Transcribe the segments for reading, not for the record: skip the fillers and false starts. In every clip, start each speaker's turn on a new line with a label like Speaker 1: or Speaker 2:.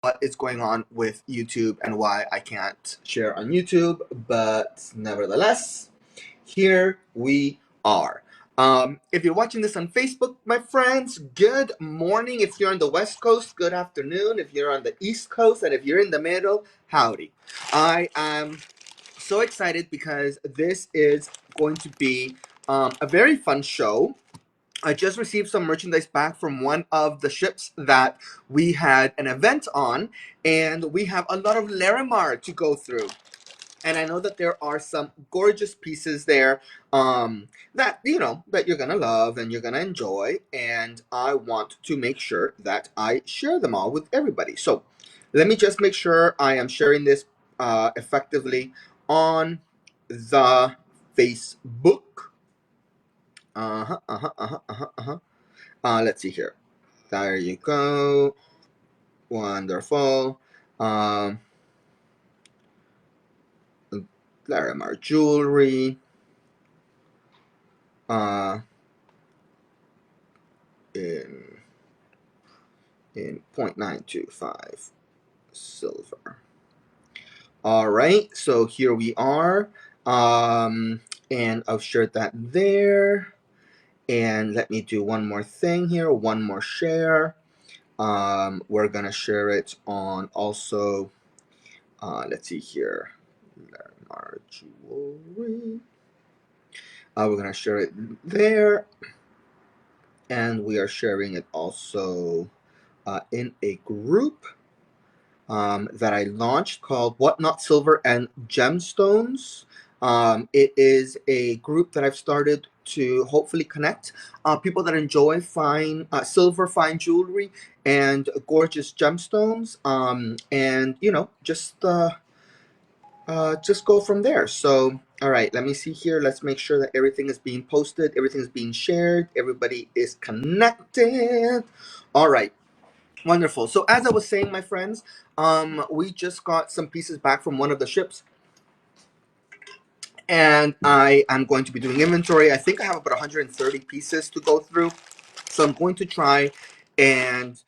Speaker 1: what is going on with YouTube and why I can't share on YouTube, but nevertheless, here we are. If you're watching this on Facebook, my friends, good morning. If you're on the West Coast, good afternoon. If you're on the East Coast, and if you're in the middle, howdy. I am so excited because this is going to be a very fun show. I just received some merchandise back from one of the ships that we had an event on, and we have a lot of Larimar to go through. And I know that there are some gorgeous pieces there that that you're gonna love and you're gonna enjoy, and I want to make sure that I share them all with everybody. So let me just make sure I am sharing this effectively on the Facebook. Let's see here. There you go. Wonderful. Larimar jewelry. In 0.925 silver. All right, so here we are. And I've shared that there. And let me do one more thing here, one more share. We're gonna share it on also, let's see here, Larimar jewelry. We're gonna share it there, and we are sharing it also in a group that I launched called Whatnot Silver and Gemstones. It is a group that I've started to hopefully connect people that enjoy fine silver, fine jewelry, and gorgeous gemstones. And just go from there. So, all right, let me see here. Let's make sure that everything is being posted, everything is being shared, everybody is connected. All right. Wonderful. So as I was saying, my friends, we just got some pieces back from one of the ships, and I am going to be doing inventory. I think I have about 130 pieces to go through, so I'm going to try and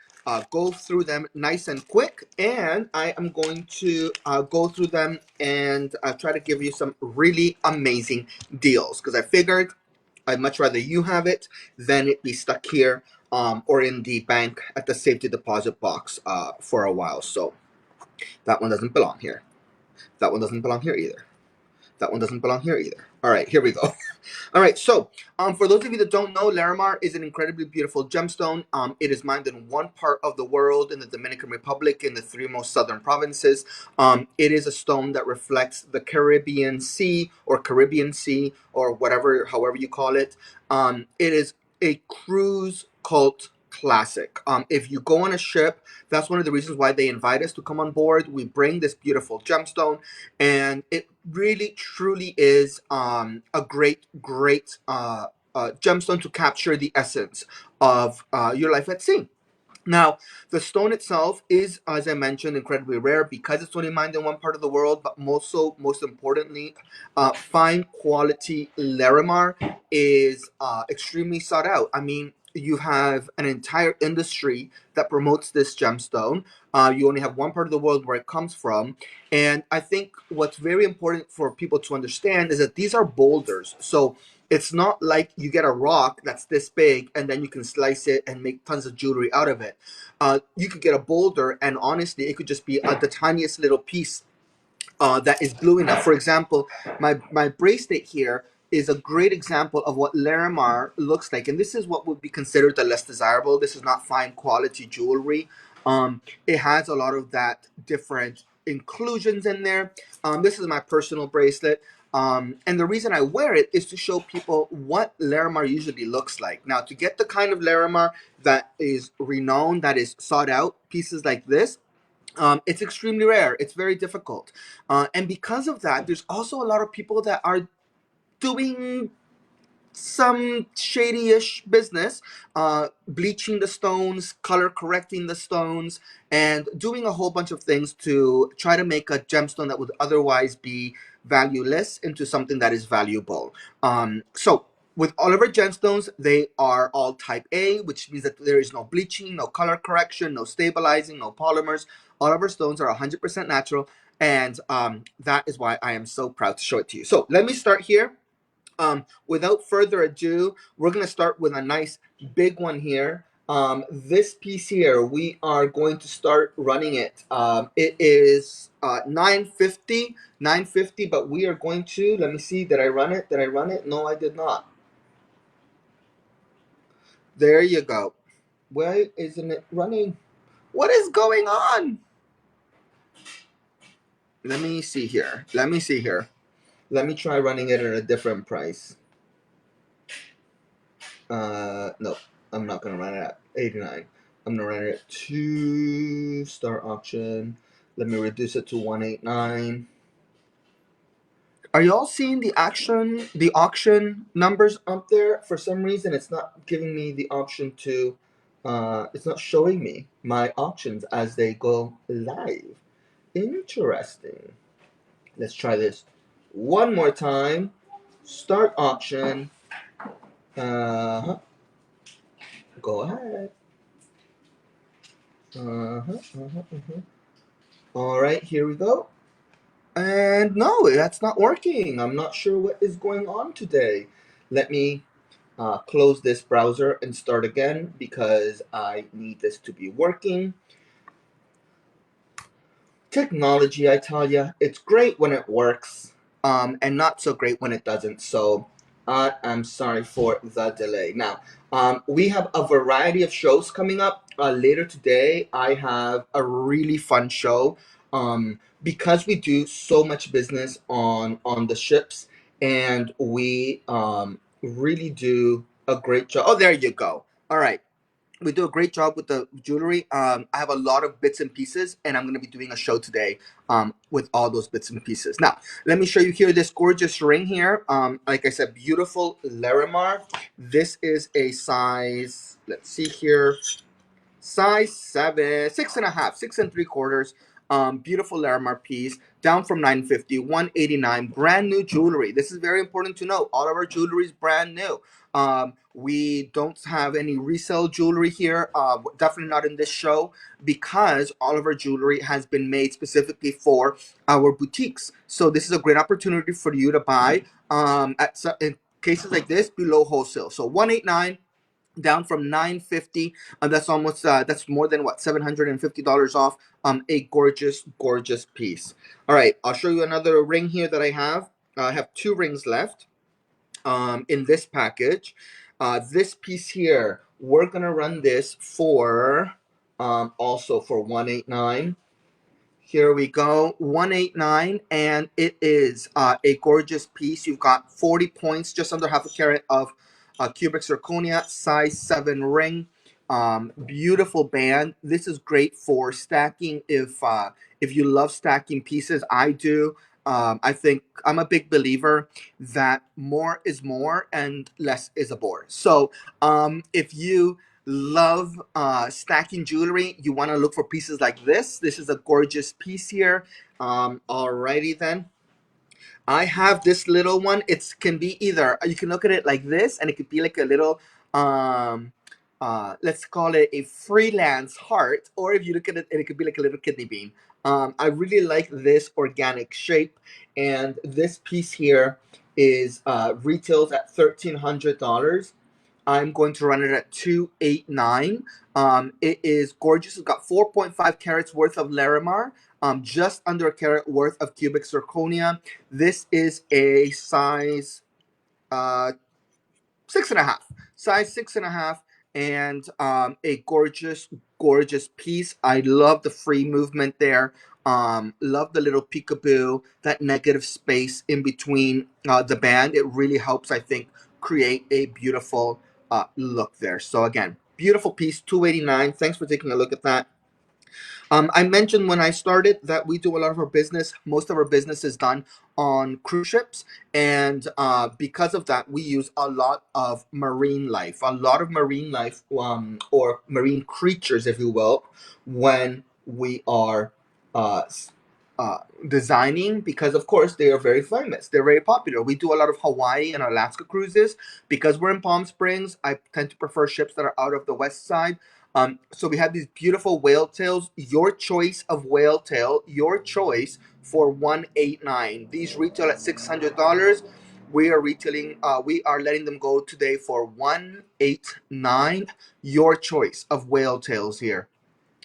Speaker 1: go through them nice and quick, and I am going to go through them and try to give you some really amazing deals, because I figured I'd much rather you have it than it be stuck here or in the bank at the safety deposit box for a while. So that one doesn't belong here. That one doesn't belong here either. That one doesn't belong here either. All right, here we go. All right, so for those of you that don't know, Larimar is an incredibly beautiful gemstone. It is mined in one part of the world, in the Dominican Republic, in the three most southern provinces. It is a stone that reflects the Caribbean Sea or whatever, however you call it. It is a cruise cult classic. If you go on a ship, that's one of the reasons why they invite us to come on board. We bring this beautiful gemstone, and it really truly is a great gemstone to capture the essence of your life at sea. Now, the stone itself is, as I mentioned, incredibly rare because it's only mined in one part of the world, but most importantly, fine quality Larimar is extremely sought out. I mean, you have an entire industry that promotes this gemstone. You only have one part of the world where it comes from. And I think what's very important for people to understand is that these are boulders. So it's not like you get a rock that's this big and then you can slice it and make tons of jewelry out of it. You could get a boulder, and honestly, it could just be the tiniest little piece that is blue enough. For example, my bracelet here is a great example of what Larimar looks like, and this is what would be considered the less desirable. This is not fine quality jewelry. It has a lot of that different inclusions in there. This is my personal bracelet. And the reason I wear it is to show people what Larimar usually looks like. Now, to get the kind of Larimar that is renowned, that is sought out, pieces like this, it's extremely rare. It's very difficult. And because of that, there's also a lot of people that are doing some shady-ish business, bleaching the stones, color correcting the stones, and doing a whole bunch of things to try to make a gemstone that would otherwise be valueless into something that is valuable. So with all of our gemstones, they are all type A, which means that there is no bleaching, no color correction, no stabilizing, no polymers. All of our stones are 100% natural, and that is why I am so proud to show it to you. So let me start here. Without further ado, we're going to start with a nice big one here. This piece here, we are going to start running it. It is 950, but we are going to, let me see, did I run it? Did I run it? No, I did not. There you go. Why isn't it running? What is going on? Let me see here. Let me see here. Let me try running it at a different price. No, I'm not gonna run it at 89. I'm gonna run it at 2 star auction. Let me reduce it to 189. Are y'all seeing the auction numbers up there? For some reason, it's not giving me the option to. It's not showing me my auctions as they go live. Interesting. Let's try this one more time. Start auction. Uh huh. Go ahead. All right, here we go. And no, that's not working. I'm not sure what is going on today. Let me close this browser and start again because I need this to be working. Technology, I tell you, it's great when it works, and not so great when it doesn't. So I am sorry for the delay. Now, we have a variety of shows coming up later today. I have a really fun show because we do so much business on the ships, and we really do a great job. Oh, there you go. All right, we do a great job with the jewelry. I have a lot of bits and pieces, and I'm going to be doing a show today with all those bits and pieces. Now, let me show you here this gorgeous ring here. Like I said, beautiful Larimar. This is a size, let's see here, size 7, 6.5, 6 3/4. Beautiful Larimar piece, down from 950, 189, brand new jewelry. This is very important to know. All of our jewelry is brand new. We don't have any resale jewelry here, definitely not in this show, because all of our jewelry has been made specifically for our boutiques. So this is a great opportunity for you to buy in cases like this below wholesale. So 189, down from 950. That's almost that's more than what, $750 off. A gorgeous piece. All right, I'll show you another ring here that I have. I have 2 rings left in this package. This piece here, we're gonna run this for also for 189. Here we go, 189, and it is a gorgeous piece. You've got 40 points, just under half a carat of cubic zirconia, size 7 ring. Beautiful band. This is great for stacking. If you love stacking pieces, I do. I think I'm a big believer that more is more and less is a bore. So if you love stacking jewelry, you want to look for pieces like this. This is a gorgeous piece here. Alrighty then. I have this little one. It can be either, you can look at it like this, and it could be like a little um let's call it a freelance heart, or if you look at it, it could be like a little kidney bean. I really like this organic shape, and this piece here is retails at $1,300. I'm going to run it at 289. It is gorgeous. It's got 4.5 carats worth of Larimar, just under a carat worth of cubic zirconia. This is a size uh, 6.5, size 6.5, and a gorgeous piece. I love the free movement there. Love the little peekaboo, that negative space in between the band. It really helps, I think, create a beautiful look there. So again, beautiful piece, 289. Thanks for taking a look at that. I mentioned when I started that we do a lot of our business. Most of our business is done on cruise ships, and because of that, we use a lot of marine life, or marine creatures, if you will, when we are uh, designing, because of course they are very famous, they're very popular. We do a lot of Hawaii and Alaska cruises. Because we're in Palm Springs, I tend to prefer ships that are out of the west side. So we have these beautiful whale tails, your choice of whale tail, your choice, for 189. These retail at $600. We are retailing, we are letting them go today for 189. Your choice of whale tails here.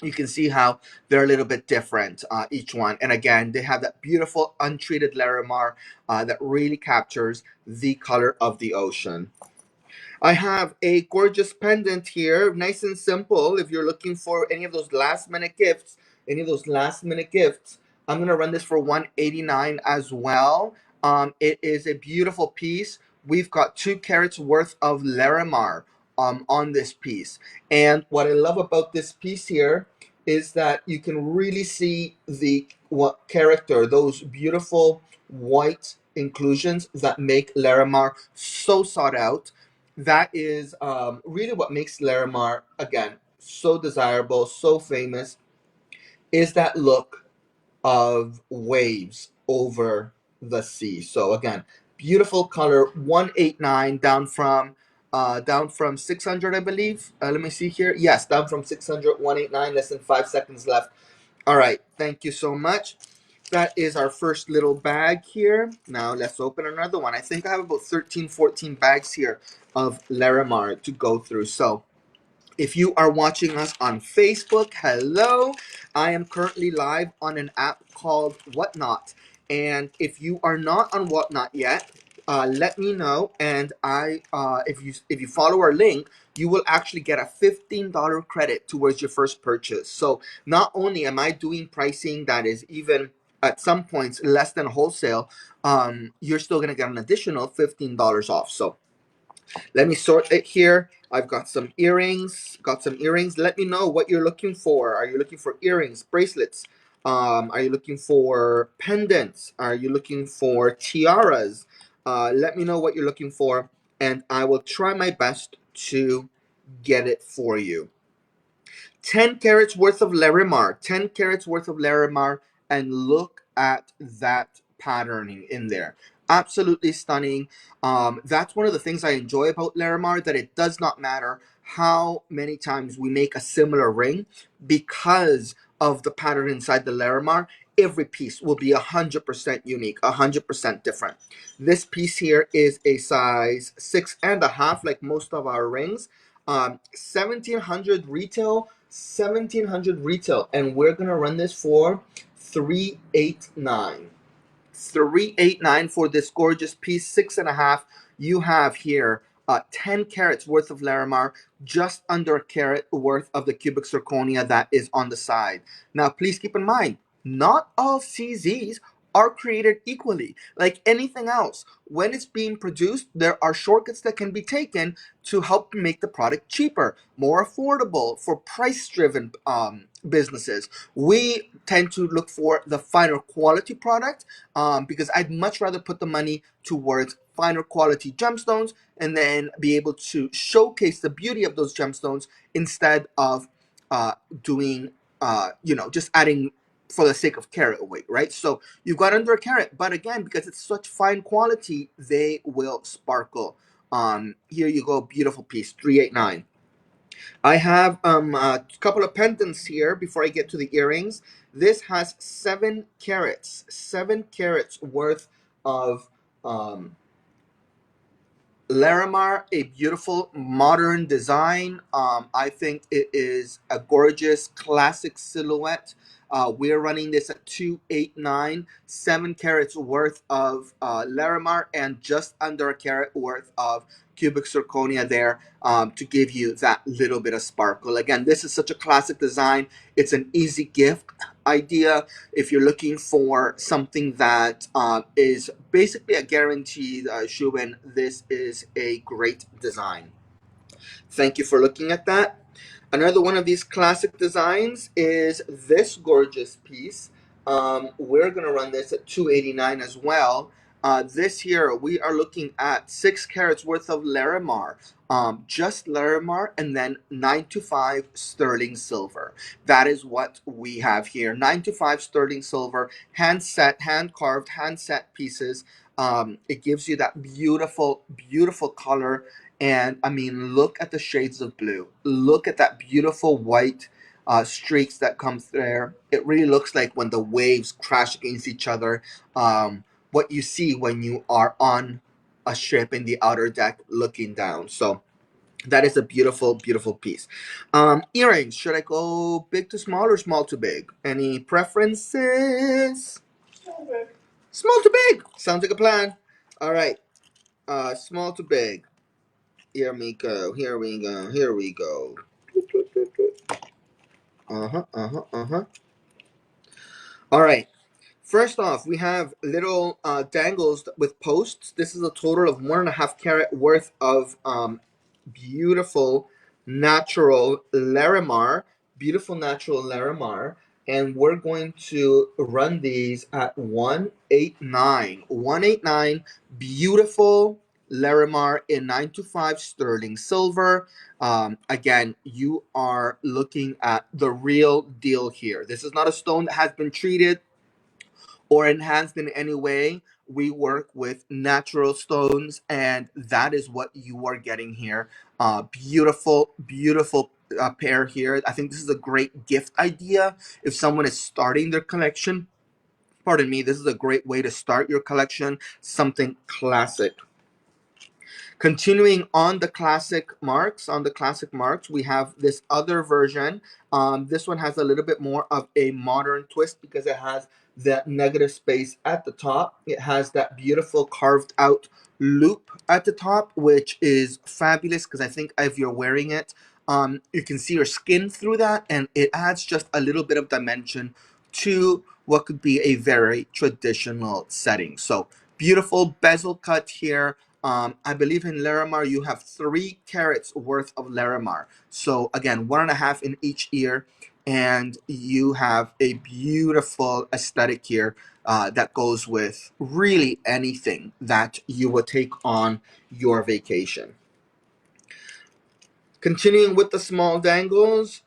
Speaker 1: You can see how they're a little bit different, each one. And again, they have that beautiful untreated Larimar that really captures the color of the ocean. I have a gorgeous pendant here, nice and simple. If you're looking for any of those last minute gifts, I'm gonna run this for 189 as well. It is a beautiful piece. We've got 2 carats worth of Larimar on this piece. And what I love about this piece here is that you can really see the what character, those beautiful white inclusions that make Larimar so sought out. That is really what makes Larimar, again, so desirable, so famous, is that look of waves over the sea. So again, beautiful color, 189, down from 600, I believe. Let me see here. Yes, down from 600, 189, less than 5 seconds left. All right, thank you so much. That is our first little bag here. Now let's open another one. I think I have about 13, 14 bags here of Larimar to go through. So if you are watching us on Facebook, hello. I am currently live on an app called Whatnot. And if you are not on Whatnot yet, let me know. And if you follow our link, you will actually get a $15 credit towards your first purchase. So not only am I doing pricing that is even at some points less than wholesale, you're still gonna get an additional $15 off. So let me sort it here. I've got some earrings. Let me know what you're looking for. Are you looking for earrings, bracelets? Are you looking for pendants? Are you looking for tiaras? Let me know what you're looking for, and I will try my best to get it for you. 10 carats worth of Larimar, 10 carats worth of Larimar, and look at that patterning in there. Absolutely stunning. That's one of the things I enjoy about Larimar, that it does not matter how many times we make a similar ring, because of the pattern inside the Larimar. Every piece will be 100% unique, 100% different. This piece here is a size 6.5, like most of our rings. 1700 retail, 1700 retail, and we're gonna run this for 389. 389 for this gorgeous piece, 6.5. You have here 10 carats worth of Larimar, just under a carat worth of the cubic zirconia that is on the side. Now please keep in mind, not all CZs are created equally. Like anything else, when it's being produced, there are shortcuts that can be taken to help make the product cheaper, more affordable for price-driven businesses. We tend to look for the finer quality product, because I'd much rather put the money towards finer quality gemstones and then be able to showcase the beauty of those gemstones, instead of doing, just adding for the sake of carat weight, right? So you've got under a carat, but again, because it's such fine quality, they will sparkle. Here you go, beautiful piece, 389. I have a couple of pendants here before I get to the earrings. This has 7 carats worth of Larimar, a beautiful modern design. I think it is a gorgeous classic silhouette. We're running this at 289, 7 carats worth of Larimar, and just under a carat worth of cubic zirconia there, to give you that little bit of sparkle. Again, this is such a classic design. It's an easy gift idea. If you're looking for something that is basically a guaranteed shoe-in, this is a great design. Thank you for looking at that. Another one of these classic designs is this gorgeous piece. We're going to run this at 289 as well. This here we are looking at 6 carats worth of Larimar, just Larimar, and then 9 to 5 sterling silver. That is what we have here. 9 to 5 sterling silver, hand set, hand carved, hand set pieces. It gives you that beautiful, beautiful color. And I mean, look at the shades of blue. Look at that beautiful white streaks that comes there. It really looks like when the waves crash against each other. What you see when you are on a ship in the outer deck looking down. So that is a beautiful, beautiful piece. Earrings. Should I go big to small or small to big? Any preferences? Small to big. Sounds like a plan. All right. Small to big. Here we go. Here we go. Here we go. Uh-huh. Uh-huh. Uh-huh. All right. First off, we have little dangles with posts. This is a total of 1.5 carat worth of beautiful natural Larimar. Beautiful natural Larimar. And we're going to run these at 189. 189, beautiful Larimar in 9 to 5 sterling silver. Again, you are looking at the real deal here. This is not a stone that has been treated or enhanced in any way. We work with natural stones, and that is what you are getting here. Beautiful, beautiful pair here. I think this is a great gift idea if someone is starting their collection. Pardon me, this is a great way to start your collection. Something classic. Continuing on the classic marks, we have this other version. This one has a little bit more of a modern twist because it has that negative space at the top. It has that beautiful carved out loop at the top, which is fabulous because I think if you're wearing it, you can see your skin through that, and it adds just a little bit of dimension to what could be a very traditional setting. So beautiful bezel cut here. I believe in Larimar you have 3 carats worth of Larimar. So again, 1.5 in each ear, and you have a beautiful aesthetic here that goes with really anything that you would take on your vacation. Continuing with the small dangles,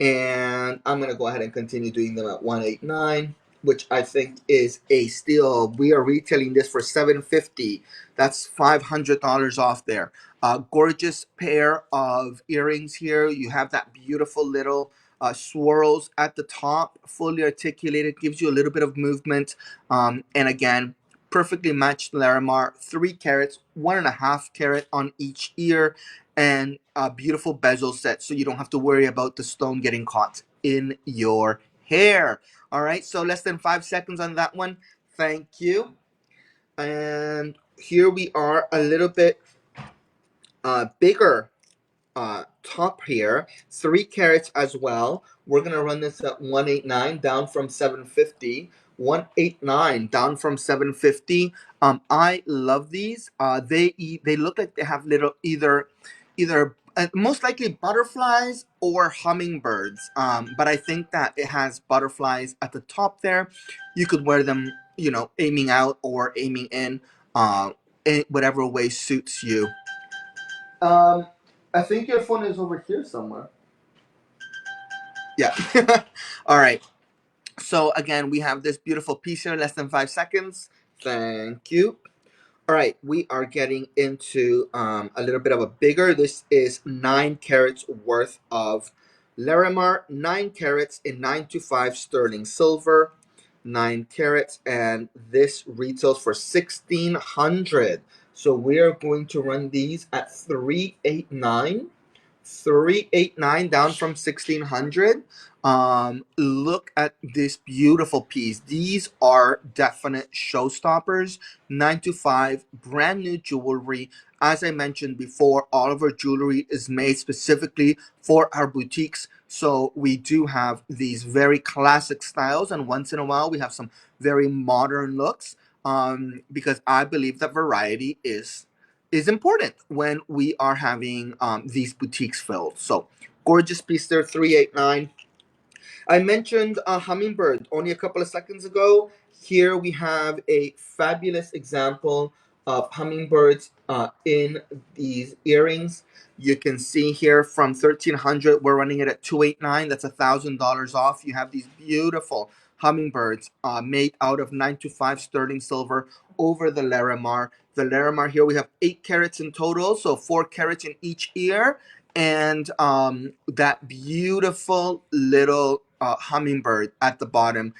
Speaker 1: and I'm gonna go ahead and continue doing them at 189, which I think is a steal. We are retailing this for 750. That's $500 off there. Gorgeous pair of earrings here. You have that beautiful little swirls at the top, fully articulated, gives you a little bit of movement, and again, perfectly matched Larimar, 3 carats, 1.5 carat on each ear, and a beautiful bezel set so you don't have to worry about the stone getting caught in your hair. All right, so less than 5 seconds on that one. Thank you. And here we are, a little bit bigger top here, 3 carats as well. We're gonna run this at 189 down from 750. 189 down from 750. I love these. They look like they have little either most likely butterflies or hummingbirds. But I think that it has butterflies at the top there. You could wear them, aiming out or aiming in, in whatever way suits you. Um, I think your phone is over here somewhere. Yeah. All right. So again, we have this beautiful piece here, less than 5 seconds. Thank you. All right, we are getting into a little bit of a bigger. This is 9 carats worth of Larimar, 9 carats in 9 to 5 sterling silver, 9 carats, and this retails for 1,600. So we are going to run these at 389. 389 down from 1,600. Look at this beautiful piece. These are definite showstoppers. 9 to 5, brand new jewelry. As I mentioned before, all of our jewelry is made specifically for our boutiques. So we do have these very classic styles, and once in a while we have some very modern looks. Because I believe that variety is important when we are having these boutiques filled. So gorgeous piece there, 389. I mentioned a hummingbird only a couple of seconds ago, Here we have a fabulous example of hummingbirds in these earrings. You can see here from 1300, we're running it at 289. That's $1,000 off. You have these beautiful hummingbirds made out of 925 sterling silver over the Larimar. The Larimar here, we have 8 carats in total, so 4 carats in each ear, and that beautiful little hummingbird at the bottom.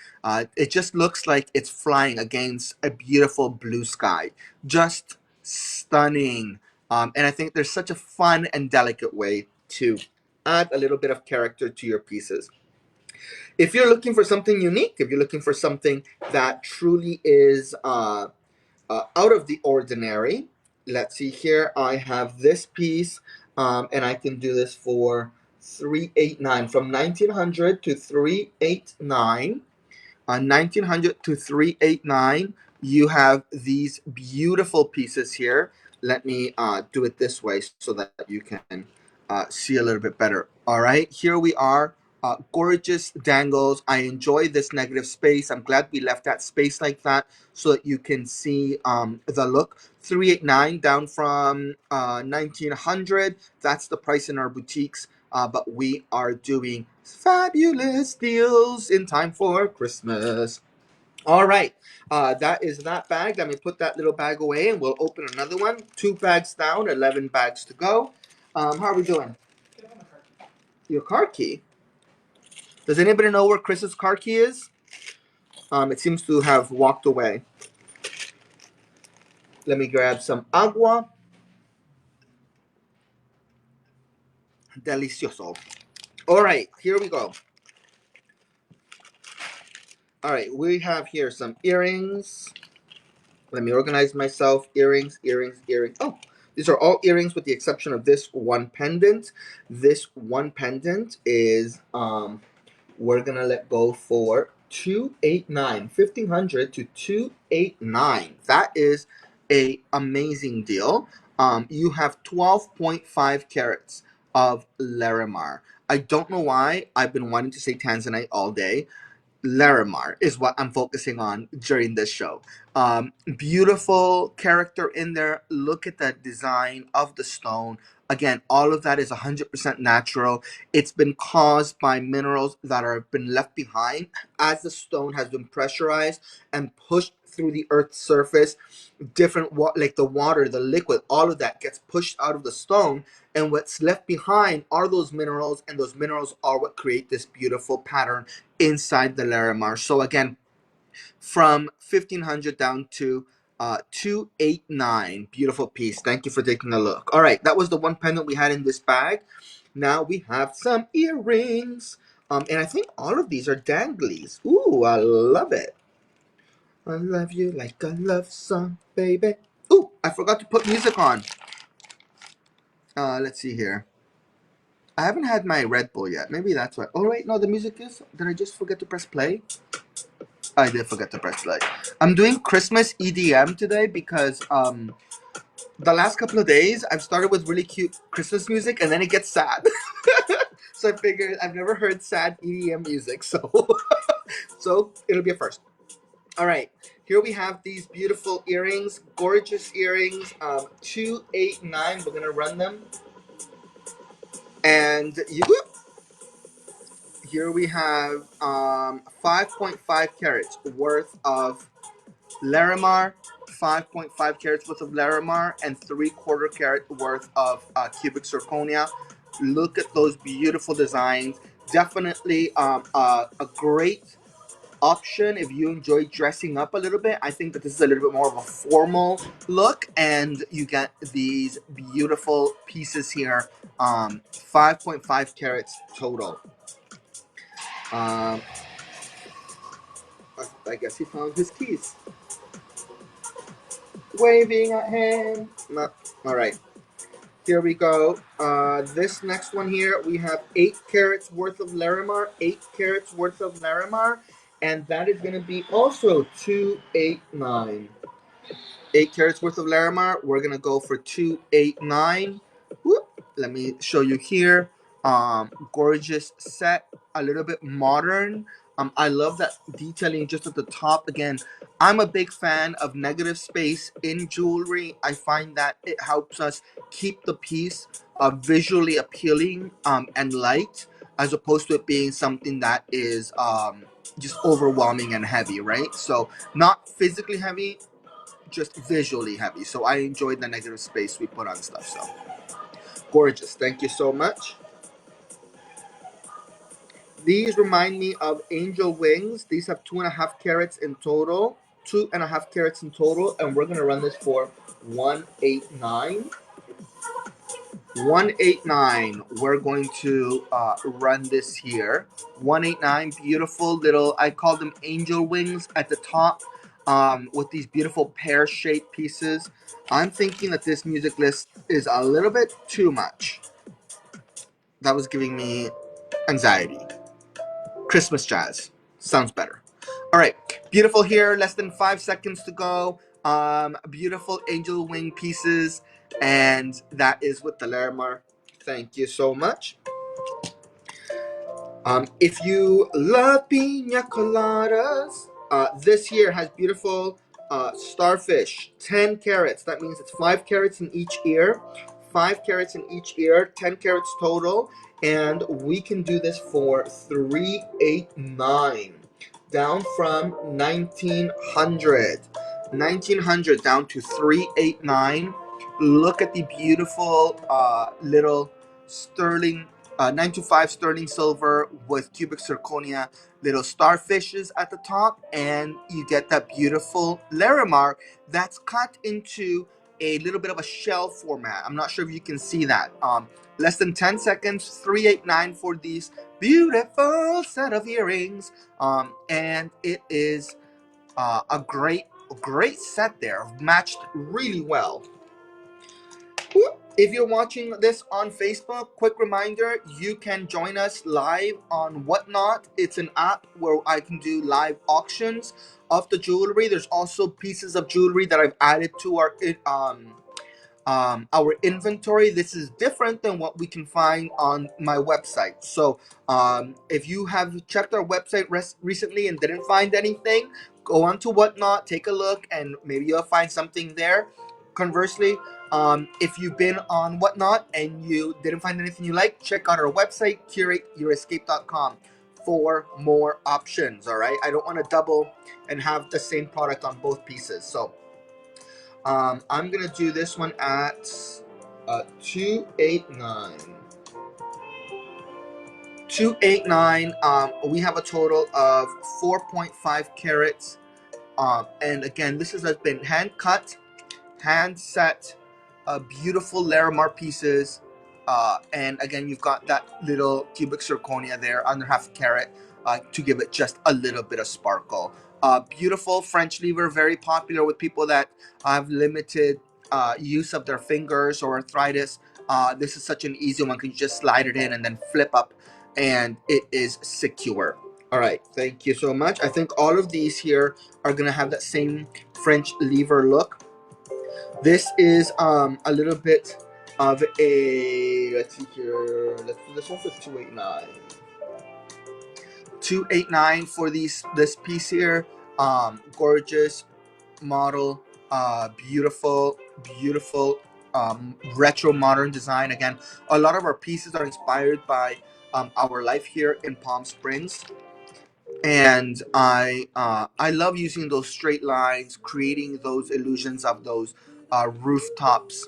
Speaker 1: It just looks like it's flying against a beautiful blue sky. Just stunning. And I think there's such a fun and delicate way to add a little bit of character to your pieces. If you're looking for something unique, if you're looking for something that truly is out of the ordinary, let's see here. I have this piece, and I can do this for 389 from 1900 to 389. 1900 to 389, you have these beautiful pieces here. Let me do it this way so that you can see a little bit better. All right, here we are. Gorgeous dangles. I enjoy this negative space. I'm glad we left that space like that so that you can see the look. 389 down from 1900. That's the price in our boutiques. But we are doing fabulous deals in time for Christmas. All right, that is that bag. Let me put that little bag away and we'll open another one. 2 bags down, 11 bags to go. How are we doing? Your car key? Does anybody know where Chris's car key is? It seems to have walked away. Let me grab some agua. Delicioso. All right, here we go. All right, we have here some earrings. Let me organize myself. Earrings, earrings, earrings. Oh, these are all earrings with the exception of this one pendant. This one pendant is we're gonna let go for 289, 1500 to 289. That is a amazing deal. You have 12.5 carats of Larimar. I don't know why I've been wanting to say Tanzanite all day. Larimar is what I'm focusing on during this show. Beautiful character in there. Look at the design of the stone. Again, all of that is 100% natural. It's been caused by minerals that have been left behind as the stone has been pressurized and pushed through the earth's surface. Different like the water, the liquid, all of that gets pushed out of the stone, and what's left behind are those minerals, and those minerals are what create this beautiful pattern inside the Larimar. So again, from 1500 down to 289. Beautiful piece. Thank you for taking a look. All right, that was the one pendant we had in this bag. Now we have some earrings. And I think all of these are danglies. Ooh, I love it. I love you like a love song, baby. Ooh, I forgot to put music on. Let's see here. I haven't had my Red Bull yet. Maybe that's why. Oh, wait, no, the music is. Did I just forget to press play? I did forget to press play. I'm doing Christmas EDM today because the last couple of days I've started with really cute Christmas music and then it gets sad. So I figured I've never heard sad EDM music, so so it'll be a first. All right, here we have these beautiful earrings, gorgeous earrings. 289. We're gonna run them, and here we have 5.5 carats worth of Larimar, 5.5 carats worth of Larimar, and 3/4 carat worth of cubic zirconia. Look at those beautiful designs. Definitely a great option if you enjoy dressing up a little bit. I think that this is a little bit more of a formal look, and you get these beautiful pieces here. 5.5 carats total. Um, I guess he found his keys. Waving at him. No. All right. Here we go. This next one here, we have 8 carats worth of Larimar. 8 carats worth of Larimar. And that is going to be also 289. 8 carats worth of Larimar. We're going to go for 289. Whoop. Let me show you here. Gorgeous set. A little bit modern. I love that detailing just at the top. Again, I'm a big fan of negative space in jewelry. I find that it helps us keep the piece visually appealing and light, as opposed to it being something that is just overwhelming and heavy, right? So not physically heavy, just visually heavy. So I enjoyed the negative space we put on stuff. So gorgeous. Thank you so much. These remind me of angel wings. These have 2.5 carats in total. 2.5 carats in total, and we're gonna run this for 189. 189. We're going to run this here. 189. Beautiful little. I call them angel wings at the top, with these beautiful pear-shaped pieces. I'm thinking that this music list is a little bit too much. That was giving me anxiety. Christmas jazz sounds better. All right, beautiful here. Less than 5 seconds to go. Beautiful angel wing pieces, and that is with the Larimar. Thank you so much. If you love pina coladas, this here has beautiful starfish, 10 carats. That means it's 5 carats in each ear, 5 carats in each ear, 10 carats total, and we can do this for 389, down from 1900, 1900 down to 389. Look at the beautiful little sterling 925 sterling silver with cubic zirconia, little starfishes at the top, and you get that beautiful Larimar that's cut into a little bit of a shell format. I'm not sure if you can see that. Less than 10 seconds, 389 for these beautiful set of earrings. And it is a great set there, matched really well. If you're watching this on Facebook, quick reminder, you can join us live on Whatnot. It's an app where I can do live auctions of the jewelry. There's also pieces of jewelry that I've added to our inventory. This is different than what we can find on my website. So if you have checked our website recently and didn't find anything, go on to Whatnot, take a look, and maybe you'll find something there. Conversely, if you've been on Whatnot and you didn't find anything you like, check out our website, curateyourescape.com, for more options. All right, I don't want to double and have the same product on both pieces. So I'm gonna do this one at 289. 289. We have a total of 4.5 carats. And again, this has been hand cut, hand set, beautiful Larimar pieces. And again, you've got that little cubic zirconia there under half a carat to give it just a little bit of sparkle. Beautiful French lever, very popular with people that have limited use of their fingers or arthritis. This is such an easy one. You just slide it in and then flip up, and it is secure. All right, thank you so much. I think all of these here are gonna have that same French lever look. This is a little bit of a, let's see here, let's do this one for 289. 289 for this piece here. Gorgeous model, beautiful retro modern design. Again, a lot of our pieces are inspired by our life here in Palm Springs, and I love using those straight lines, creating those illusions of those rooftops,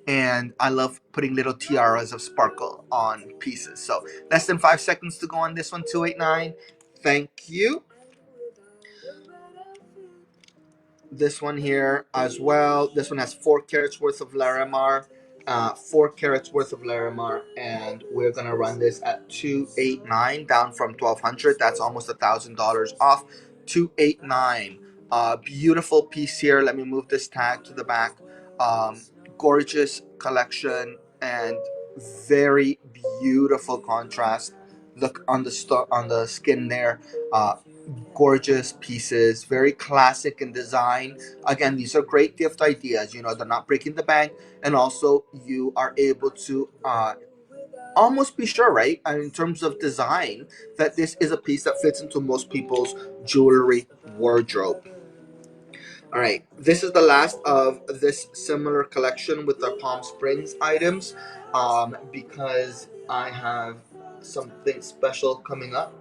Speaker 1: and I love putting little tiaras of sparkle on pieces. So less than 5 seconds to go on this one. 289. Thank you. This one here as well. This one has 4 carats worth of Larimar. 4 carats worth of Larimar, and we're gonna run this at 289, down from 1200. That's almost $1,000 off. 289. Beautiful piece here. Let me move this tag to the back. Gorgeous collection and very beautiful contrast. Look on the skin there. Gorgeous pieces, very classic in design. Again, these are great gift ideas. They're not breaking the bank, and also you are able to almost be sure, right, in terms of design, that this is a piece that fits into most people's jewelry wardrobe. All right, this is the last of this similar collection with the Palm Springs items, because I have something special coming up.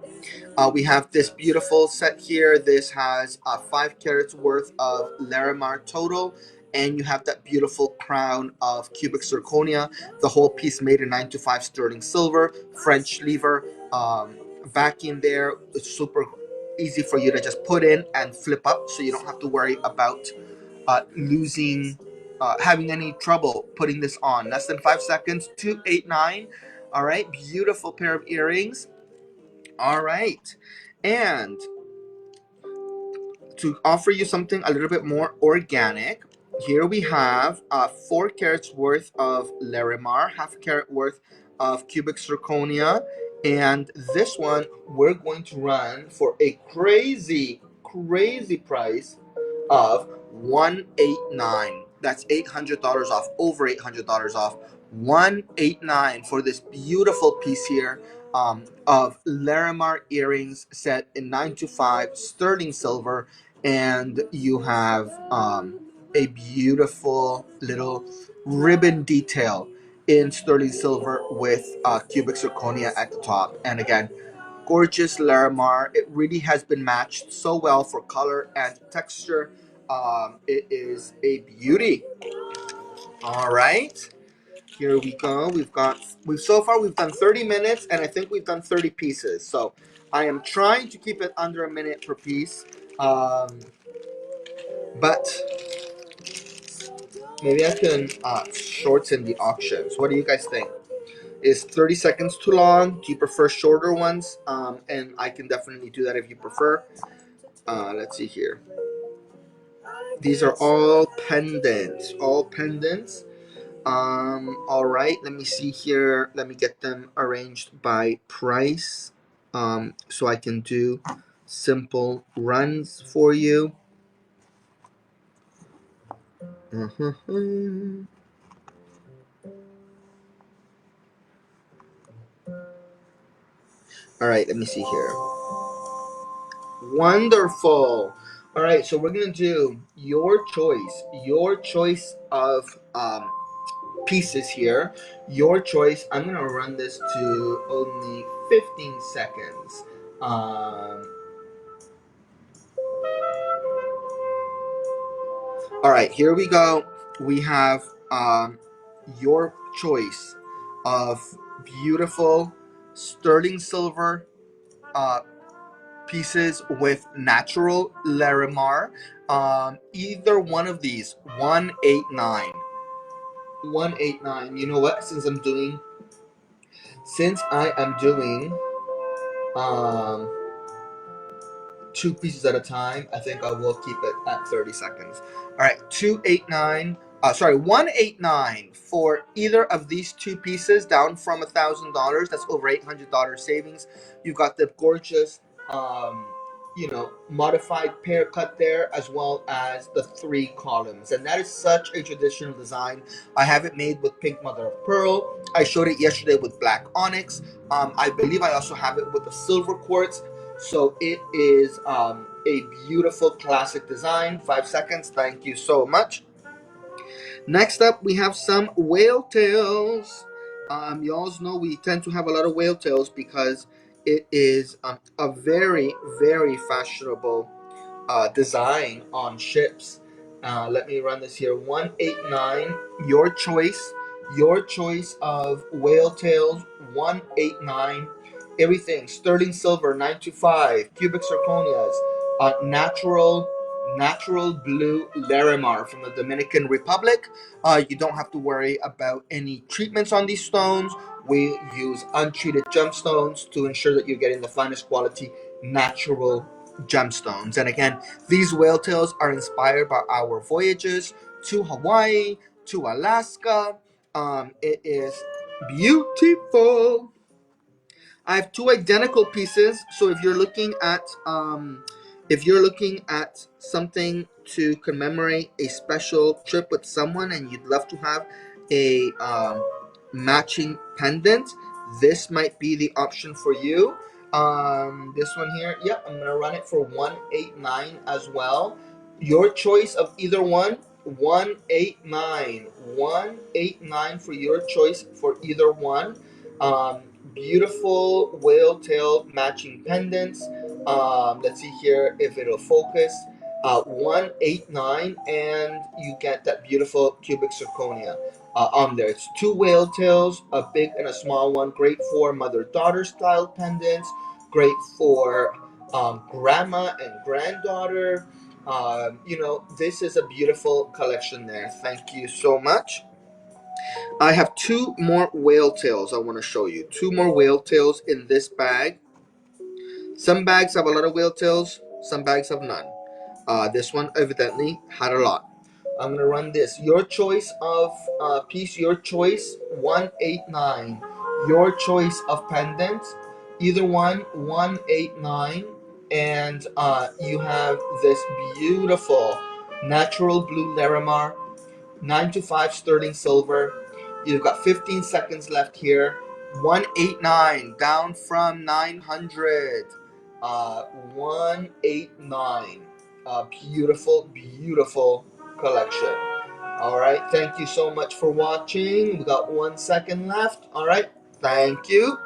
Speaker 1: We have this beautiful set here. This has 5 carats worth of Larimar total, and you have that beautiful crown of cubic zirconia. The whole piece made in 925 sterling silver, French lever, back in there. It's super easy for you to just put in and flip up, so you don't have to worry about having any trouble putting this on. Less than 5 seconds. 289. All right, beautiful pair of earrings. All right. And to offer you something a little bit more organic, here we have 4 carats worth of Larimar, half a carat worth of cubic zirconia, and this one we're going to run for a crazy, crazy price of 189. That's $800 off, over $800 off. 189 for this beautiful piece here, of Larimar earrings set in 925 sterling silver, and you have a beautiful little ribbon detail in sterling silver with cubic zirconia at the top. And again, gorgeous Larimar. It really has been matched so well for color and texture. It is a beauty. All right, here we go. We've so far we've done 30 minutes, and I think we've done 30 pieces. So I am trying to keep it under a minute per piece. But maybe I can shorten the auctions. What do you guys think? Is 30 seconds too long? Do you prefer shorter ones? And I can definitely do that if you prefer. Let's see here. These are all pendants. All pendants. All right. Let me see here. Let me get them arranged by price. So I can do simple runs for you. All right. Let me see here. Wonderful. All right, so we're gonna do your choice of pieces here. Your choice. I'm gonna run this to only 15 seconds. All right, here we go. We have your choice of beautiful sterling silver pieces with natural Larimar. Either one of these, 189. 189. You know what? Since I am doing um 2 pieces at a time, I think I will keep it at 30 seconds. All right, 289. Sorry, 189 for either of these 2 pieces, down from $1,000. That's over $800 savings. You've got the gorgeous, modified pear cut there, as well as the 3 columns, and that is such a traditional design. I have it made with pink mother of pearl. I showed it yesterday with black onyx. I believe I also have it with the silver quartz. So it is a beautiful classic design. 5 seconds. Thank you so much. Next up, we have some whale tails. You all know we tend to have a lot of whale tails because it is a very, very fashionable design on ships. Let me run this here. 189. Your choice of whale tails. 189. Everything sterling silver 925, cubic zirconias, natural blue Larimar from the Dominican Republic. You don't have to worry about any treatments on these stones. We use untreated gemstones to ensure that you're getting the finest quality natural gemstones. And again, these whale tails are inspired by our voyages to Hawaii, to Alaska. It is beautiful. I have 2 identical pieces. So if you're looking at something to commemorate a special trip with someone and you'd love to have a matching pendant, this might be the option for you. This one here, yep, I'm gonna run it for 189 as well. Your choice of either one. 189, 189 for your choice for either one. um, Beautiful whale tail matching pendants. Let's see here if it'll focus. 189, and you get that beautiful cubic zirconia on there. It's two whale tails, a big and a small one. Great for mother-daughter style pendants. Great for grandma and granddaughter. This is a beautiful collection there. Thank you so much. I have two more whale tails I want to show you. Two more whale tails in this bag. Some bags have a lot of whale tails, some bags have none. This one evidently had a lot. I'm gonna run this. Your choice of piece, your choice, 189. Your choice of pendant, either one, 189. And you have this beautiful natural blue Larimar 9 to 5 sterling silver. You've got 15 seconds left here. 189 down from 900. 189. Beautiful, beautiful collection. All right. Thank you so much for watching. We got 1 second left. All right. Thank you.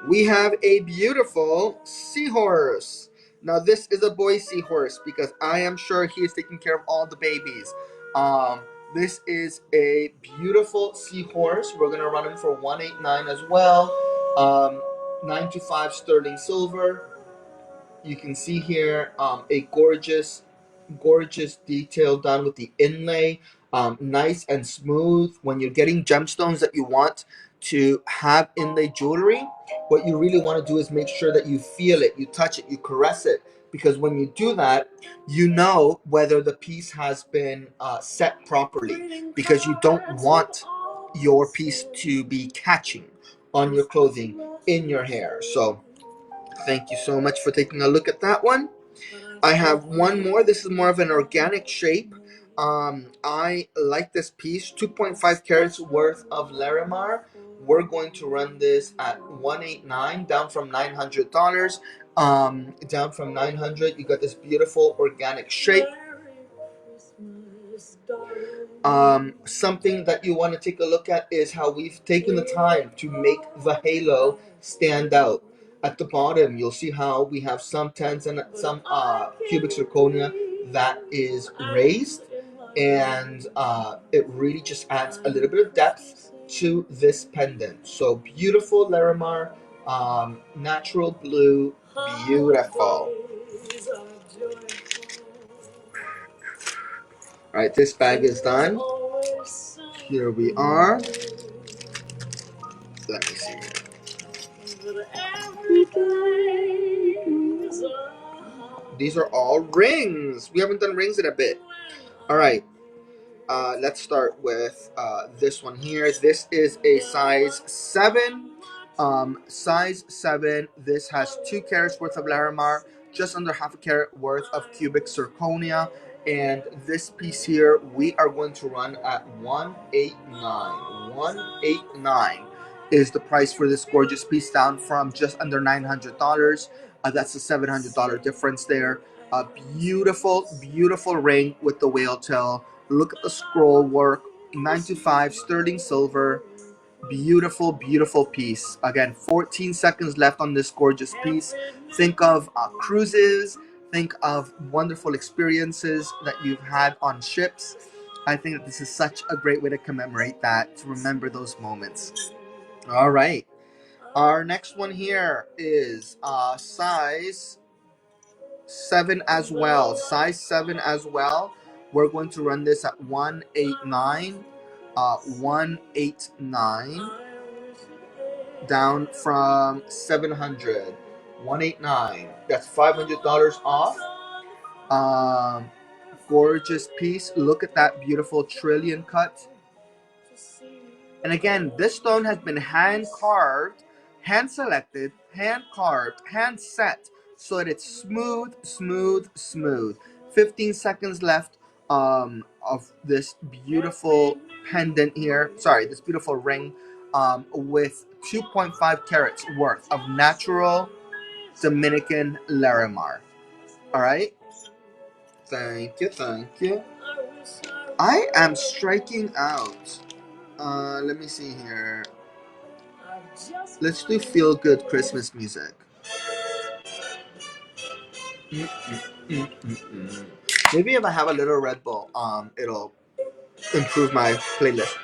Speaker 1: We have a beautiful seahorse. Now this is a boy seahorse because I am sure he is taking care of all the babies. This is a beautiful seahorse. We're gonna run him for 189 as well. 9 to 5 sterling silver. You can see here a gorgeous detail done with the inlay. Nice and smooth. When you're getting gemstones that you want to have inlay jewelry, what you really want to do is make sure that you feel it, you touch it, you caress it, because when you do that, you know whether the piece has been set properly, because you don't want your piece to be catching on your clothing, in your hair. So thank you so much for taking a look at that one. I have one more. This is more of an organic shape. I like this piece. 2.5 carats worth of Larimar. We're going to run this at 189, down from $900. Down from 900. You got this beautiful organic shape. Something that you want to take a look at is how we've taken the time to make the halo stand out. At the bottom, you'll see how we have some tens and some cubic zirconia that is raised, and it really just adds a little bit of depth to this pendant. So beautiful Larimar, natural blue, beautiful. All right, this bag is done. Here we are. Let me see. These are all rings. We haven't done rings in a bit. All right. Let's start with this one here. This is a size 7. Size 7. This has 2 carats worth of Larimar, just under half a carat worth of cubic zirconia. And this piece here, we are going to run at 189. 189 is the price for this gorgeous piece, down from just under $900. That's a $700 difference there. A beautiful ring with the whale tail. Look at the scroll work. 9 to 5 sterling silver. Beautiful piece. Again, 14 seconds left on this gorgeous piece. Think of cruises. Think of wonderful experiences that you've had on ships. I think that this is such a great way to commemorate that, to remember those moments. All right. Our next one here is size 7 as well. Size 7 as well. We're going to run this at 189. 189. Down from 700. 189. That's $500 off. Gorgeous piece. Look at that beautiful trillion cut. And again, this stone has been hand carved, hand selected, hand carved, hand set, so that it's smooth. 15 seconds left of this beautiful pendant here. Sorry, this beautiful ring with 2.5 carats worth of natural Dominican Larimar. All right. Thank you. Thank you. I am striking out. Let me see here. Let's do feel good Christmas music. Mm-mm-mm-mm-mm. Maybe if I have a little Red Bull, it'll improve my playlist.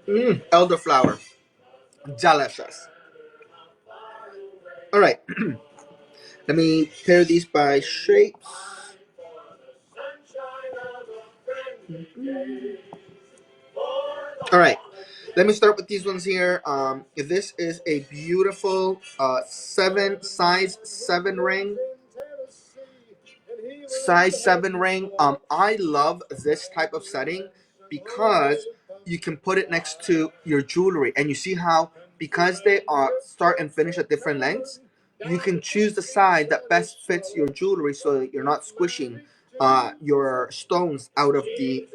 Speaker 1: Elderflower, delicious. All right, let me pair these by shapes. All right, let me start with these ones here. This is a beautiful size 7 ring. Size 7 ring. I love this type of setting because you can put it next to your jewelry, and you see how because they are start and finish at different lengths, you can choose the side that best fits your jewelry so that you're not squishing your stones out of the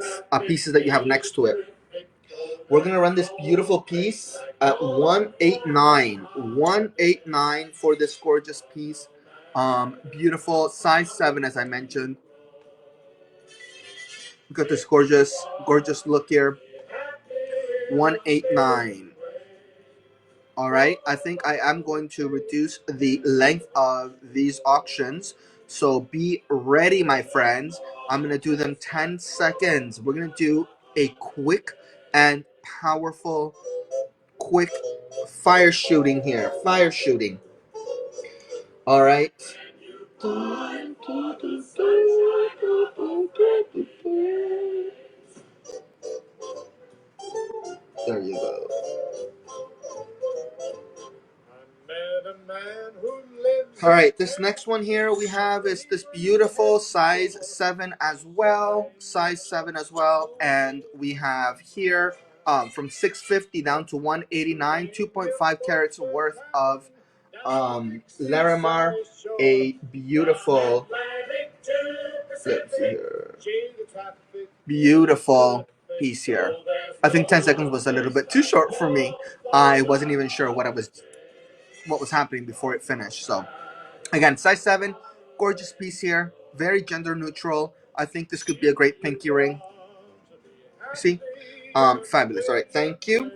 Speaker 1: pieces that you have next to it. We're gonna run this beautiful piece at 189. 189 for this gorgeous piece. Beautiful size 7, as I mentioned. Look at this gorgeous look here. 189. All right. I think I am going to reduce the length of these auctions. So be ready, my friends. I'm gonna do them 10 seconds. We're gonna do a quick and powerful, quick fire shooting here. Fire shooting. All right. There you go. All right, this next one here we have is this beautiful size 7 as well. Size 7 as well. And we have here from 650 down to 189, 2.5 carats worth of Larimar. A beautiful, let's see here, beautiful piece here. I think 10 seconds was a little bit too short for me. I wasn't even sure what was happening before it finished. So again, size 7, gorgeous piece here, very gender neutral. I think this could be a great pinky ring. See, fabulous. All right, thank you.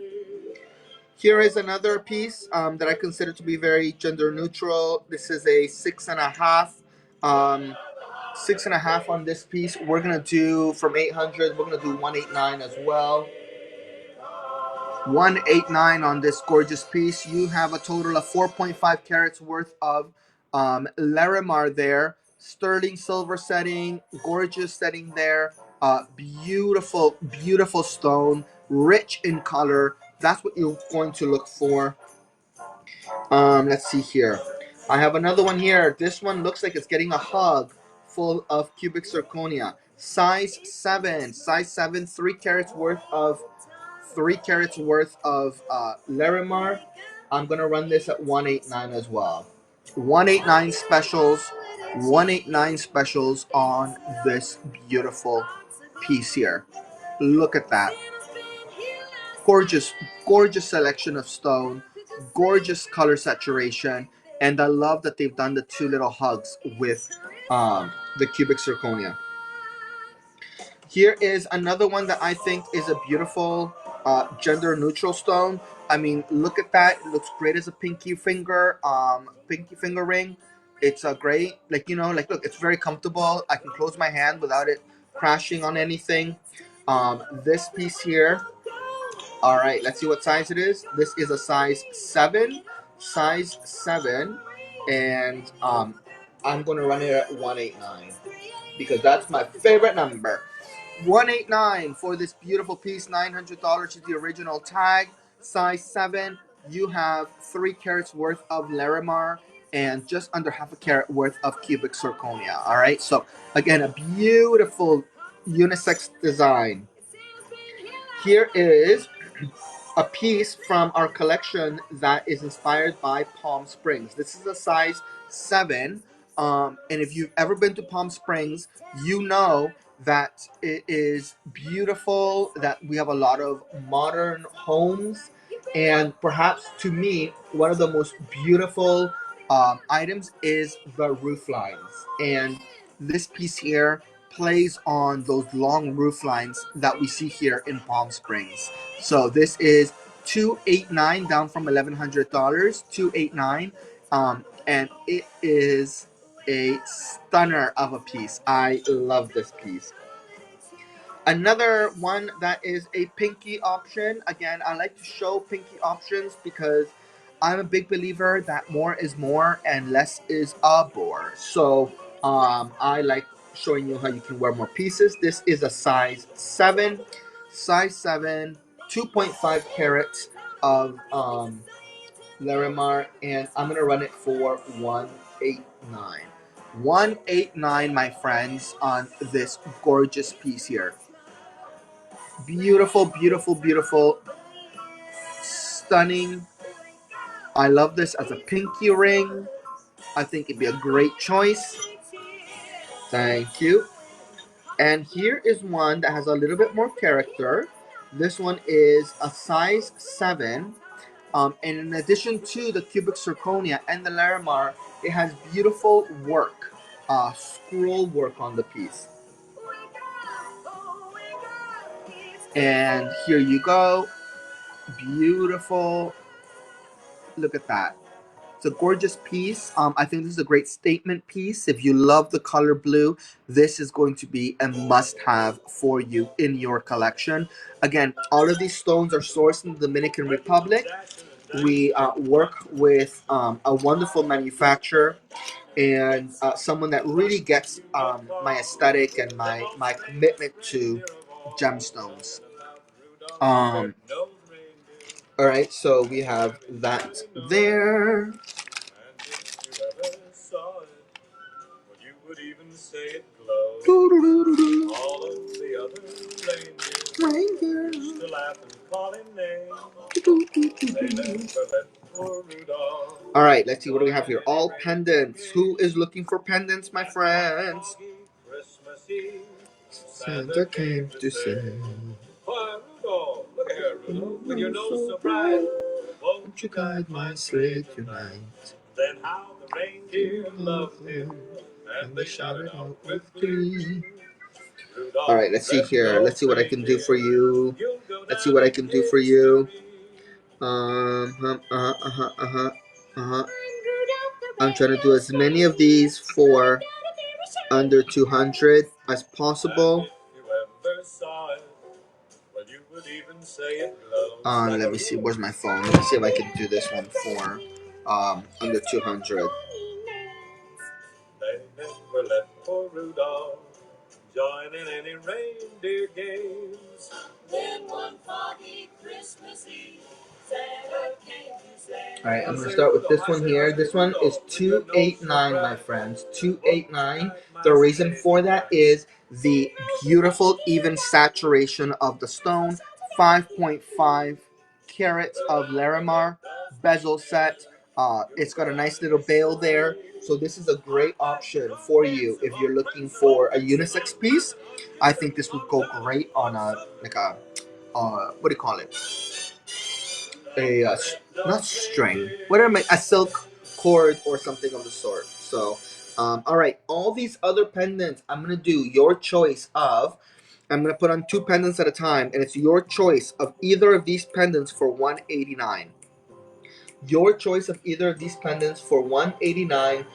Speaker 1: Here is another piece that I consider to be very gender neutral. This is a 6.5. 6.5 on this piece. We're gonna do from 800. We're gonna do 189 as well. 189 on this gorgeous piece. You have a total of 4.5 carats worth of Larimar there. Sterling silver setting, gorgeous setting there. Beautiful, beautiful stone, rich in color. That's what you're going to look for. Let's see here. I have another one here. This one looks like it's getting a hug full of cubic zirconia. Size 7. Size 7, 3 carats worth of 3 carats worth of Larimar. I'm gonna run this at 189 as well. 189 specials. 189 specials on this beautiful piece here. Look at that. Gorgeous, gorgeous selection of stone. Gorgeous color saturation. And I love that they've done the 2 little hugs with the cubic zirconia. Here is another one that I think is a beautiful gender neutral stone. I mean, look at that. It looks great as a pinky finger ring. It's a great, like, like, look, it's very comfortable. I can close my hand without it crashing on anything. This piece here. All right, let's see what size it is. This is a size 7. Size 7. And I'm going to run it at 189 because that's my favorite number. 189 for this beautiful piece. $900 is the original tag. Size 7. You have 3 carats worth of Larimar and just under half a carat worth of cubic zirconia. All right. So again, a beautiful unisex design. Here is a piece from our collection that is inspired by Palm Springs. This is a size 7. And if you've ever been to Palm Springs, you know that it is beautiful, that we have a lot of modern homes, and perhaps to me, one of the most beautiful items is the roof lines. And this piece here plays on those long roof lines that we see here in Palm Springs. So this is 289 down from $1,100, 289, and it is a stunner of a piece. I love this piece. Another one that is a pinky option. Again, I like to show pinky options because I'm a big believer that more is more and less is a bore. So I like showing you how you can wear more pieces. This is a size 7, 2.5 carats of Larimar, and I'm gonna run it for 189. 189, my friends, on this gorgeous piece here. Beautiful, beautiful, beautiful, stunning. I love this as a pinky ring. I think it'd be a great choice. Thank you. And here is one that has a little bit more character. This one is a size 7. And in addition to the cubic zirconia and the Larimar, it has beautiful work, scroll work on the piece. And here you go. Beautiful. Look at that. It's a gorgeous piece. I think this is a great statement piece. If you love the color blue, this is going to be a must-have for you in your collection. Again, all of these stones are sourced in the Dominican Republic. We work with a wonderful manufacturer and someone that really gets my aesthetic and my commitment to gemstones. All right, so we have that there. All of the other reindeer used to laugh and call him names. They never let poor Rudolph. All right, let's see what do we have here. All pendants. Who is looking for pendants, my friends? Santa came to say, "Why, Rudolph, look at here, Rudolph, with your nose so bright. Won't you guide my sleigh tonight?" Then how the reindeer loved him, and they shouted out with glee. All right, let's see here. Let's see what I can do for you. Let's see what I can do for you. I'm trying to do as many of these for under 200 as possible. Let me see. Where's my phone? Let me see if I can do this one for under 200. They never let poor Rudolph join in any reindeer games. Then one foggy Christmas Eve, Santa came to say. All right, I'm gonna start with this one here. This one is 289, my friends. 289. The reason for that is the beautiful even saturation of the stone. 5.5 carats of Larimar bezel set. It's got a nice little bail there. So this is a great option for you if you're looking for a unisex piece. I think this would go great on what do you call it? Not string. What am I? A silk cord or something of the sort. So, all right. All these other pendants, I'm gonna do your choice of. I'm gonna put on 2 pendants at a time, and it's your choice of either of these pendants for 189. Your choice of either of these pendants for 189.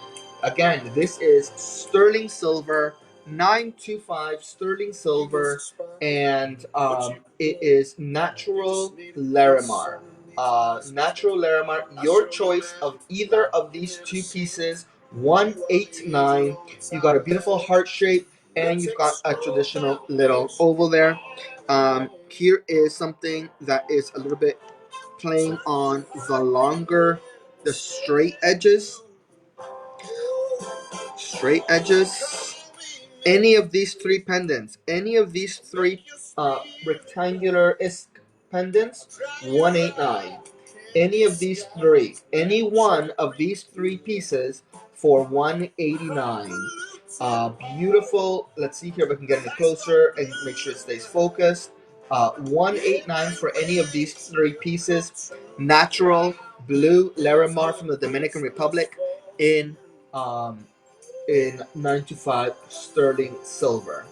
Speaker 1: Again, this is sterling silver, 925 sterling silver, and it is natural Larimar. Natural Larimar. Your choice of either of these 2 pieces, 189. You got a beautiful heart shape, and you've got a traditional little oval there. Here is something that is a little bit playing on the straight edges. Any of these 3 pendants, any of these 3 rectangular-esque pendants, 189. Any of these 3, any one of these 3 pieces for 189. Beautiful. Let's see here if I can get it closer and make sure it stays focused. 189 for any of these three pieces. Natural blue Larimar from the Dominican Republic in um, in 925 sterling silver.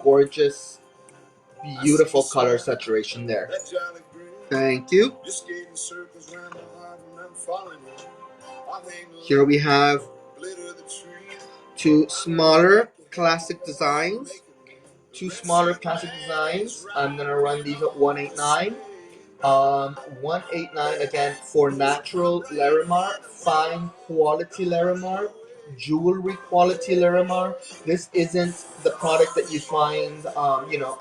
Speaker 1: Gorgeous, beautiful color saturation there. Thank you. Here we have two smaller classic designs. I'm gonna run these at 189. 189 again for natural Larimar, fine quality Larimar, jewelry quality Larimar. This isn't the product that you find,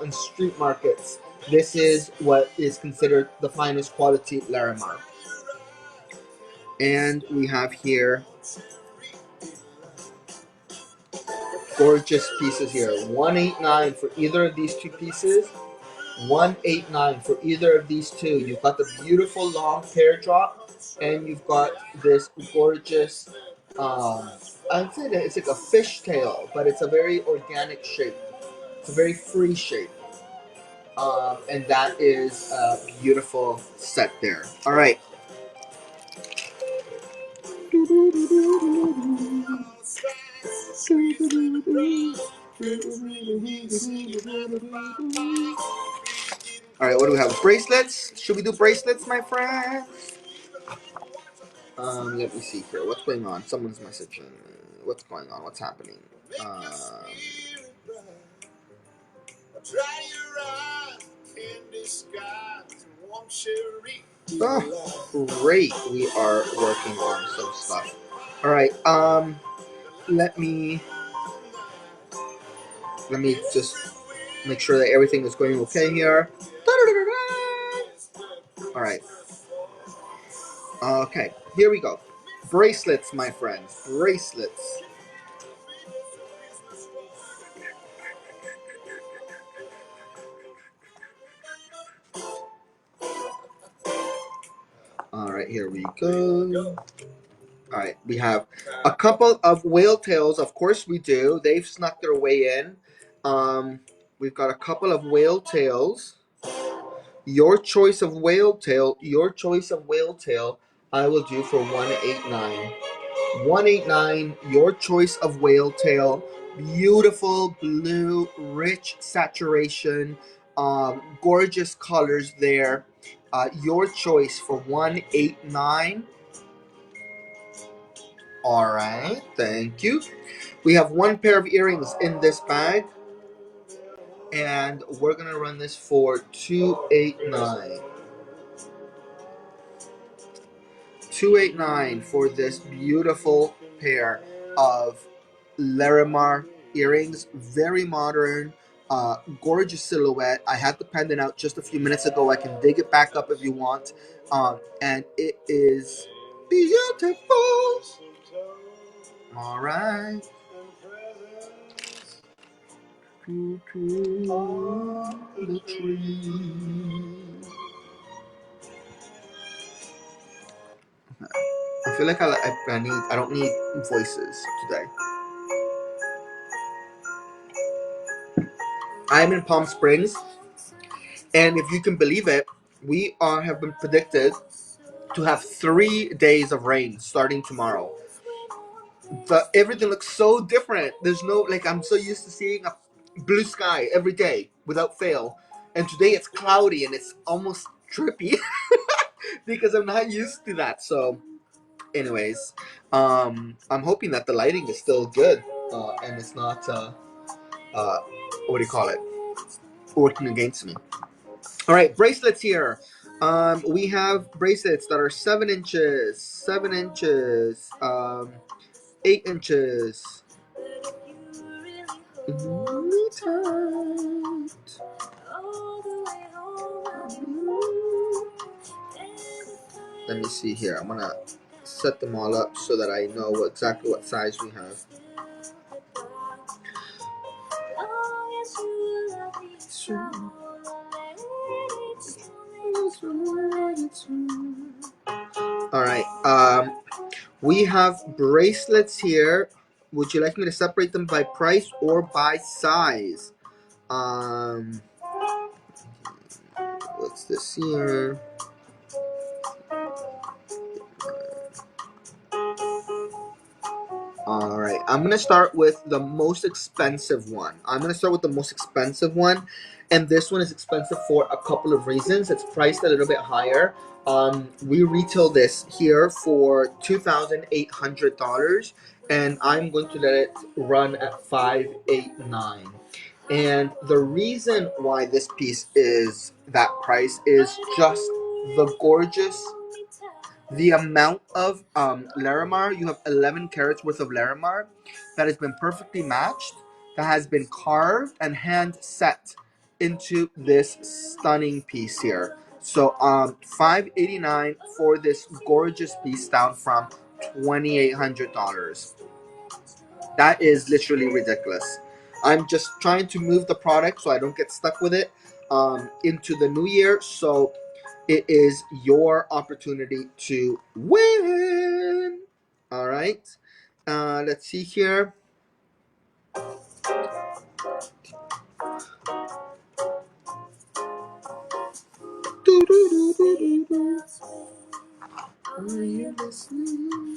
Speaker 1: in street markets. This is what is considered the finest quality Larimar. And we have here gorgeous pieces here. 189 for either of these two pieces. 189 for either of these two. You've got the beautiful long pear drop, and you've got this gorgeous, I'd say that it's like a fishtail, but it's a very organic shape. It's a very free shape. And that is a beautiful set there. All right. All right, what do we have? Bracelets? Should we do bracelets, my friend? Let me see here. What's going on? Someone's messaging. What's going on? What's happening? Oh, great. We are working on some stuff. All right. Let me just make sure that everything is going okay here. All right. Okay. Here we go. Bracelets, my friends. Bracelets. All right. Here we go. All right, we have a couple of whale tails. Of course, we do. They've snuck their way in. We've got a couple of whale tails. Your choice of whale tail. Your choice of whale tail. I will do for 189. 189. Your choice of whale tail. Beautiful blue, rich saturation. Gorgeous colors there. Your choice for 189. All right, thank you. We have one pair of earrings in this bag, and we're gonna run this for 289. 289 for this beautiful pair of Larimar earrings. Very modern, gorgeous silhouette. I had the pendant out just a few minutes ago. I can dig it back up if you want, and it is beautiful. All right. The tree. I feel like I don't need voices today. I'm in Palm Springs, and if you can believe it, we have been predicted to have 3 days of rain starting tomorrow. Everything looks so different. There's no, like, I'm so used to seeing a blue sky every day without fail, and today it's cloudy and it's almost trippy because I'm not used to that. So anyways, I'm hoping that the lighting is still good, and it's not what do you call it, working against me. All right, bracelets here. We have bracelets that are 7 inches, 8 inches. Let me see here. I'm gonna set them all up so that I know exactly what size we have. All right. We have bracelets here Would you like me to separate them by price or by size? What's this here? All right, I'm gonna start with the most expensive one. And this one is expensive for a couple of reasons. It's priced a little bit higher. We retail this here for $2,800, and I'm going to let it run at $589. And the reason why this piece is that price is just the gorgeous, the amount of Larimar. You have 11 carats worth of Larimar that has been perfectly matched, that has been carved and hand set into this stunning piece here. So $589 for this gorgeous piece, down from $2,800. That is literally ridiculous. I'm just trying to move the product so I don't get stuck with it into the new year. So it is your opportunity to win. All right. Let's see here. Are you listening?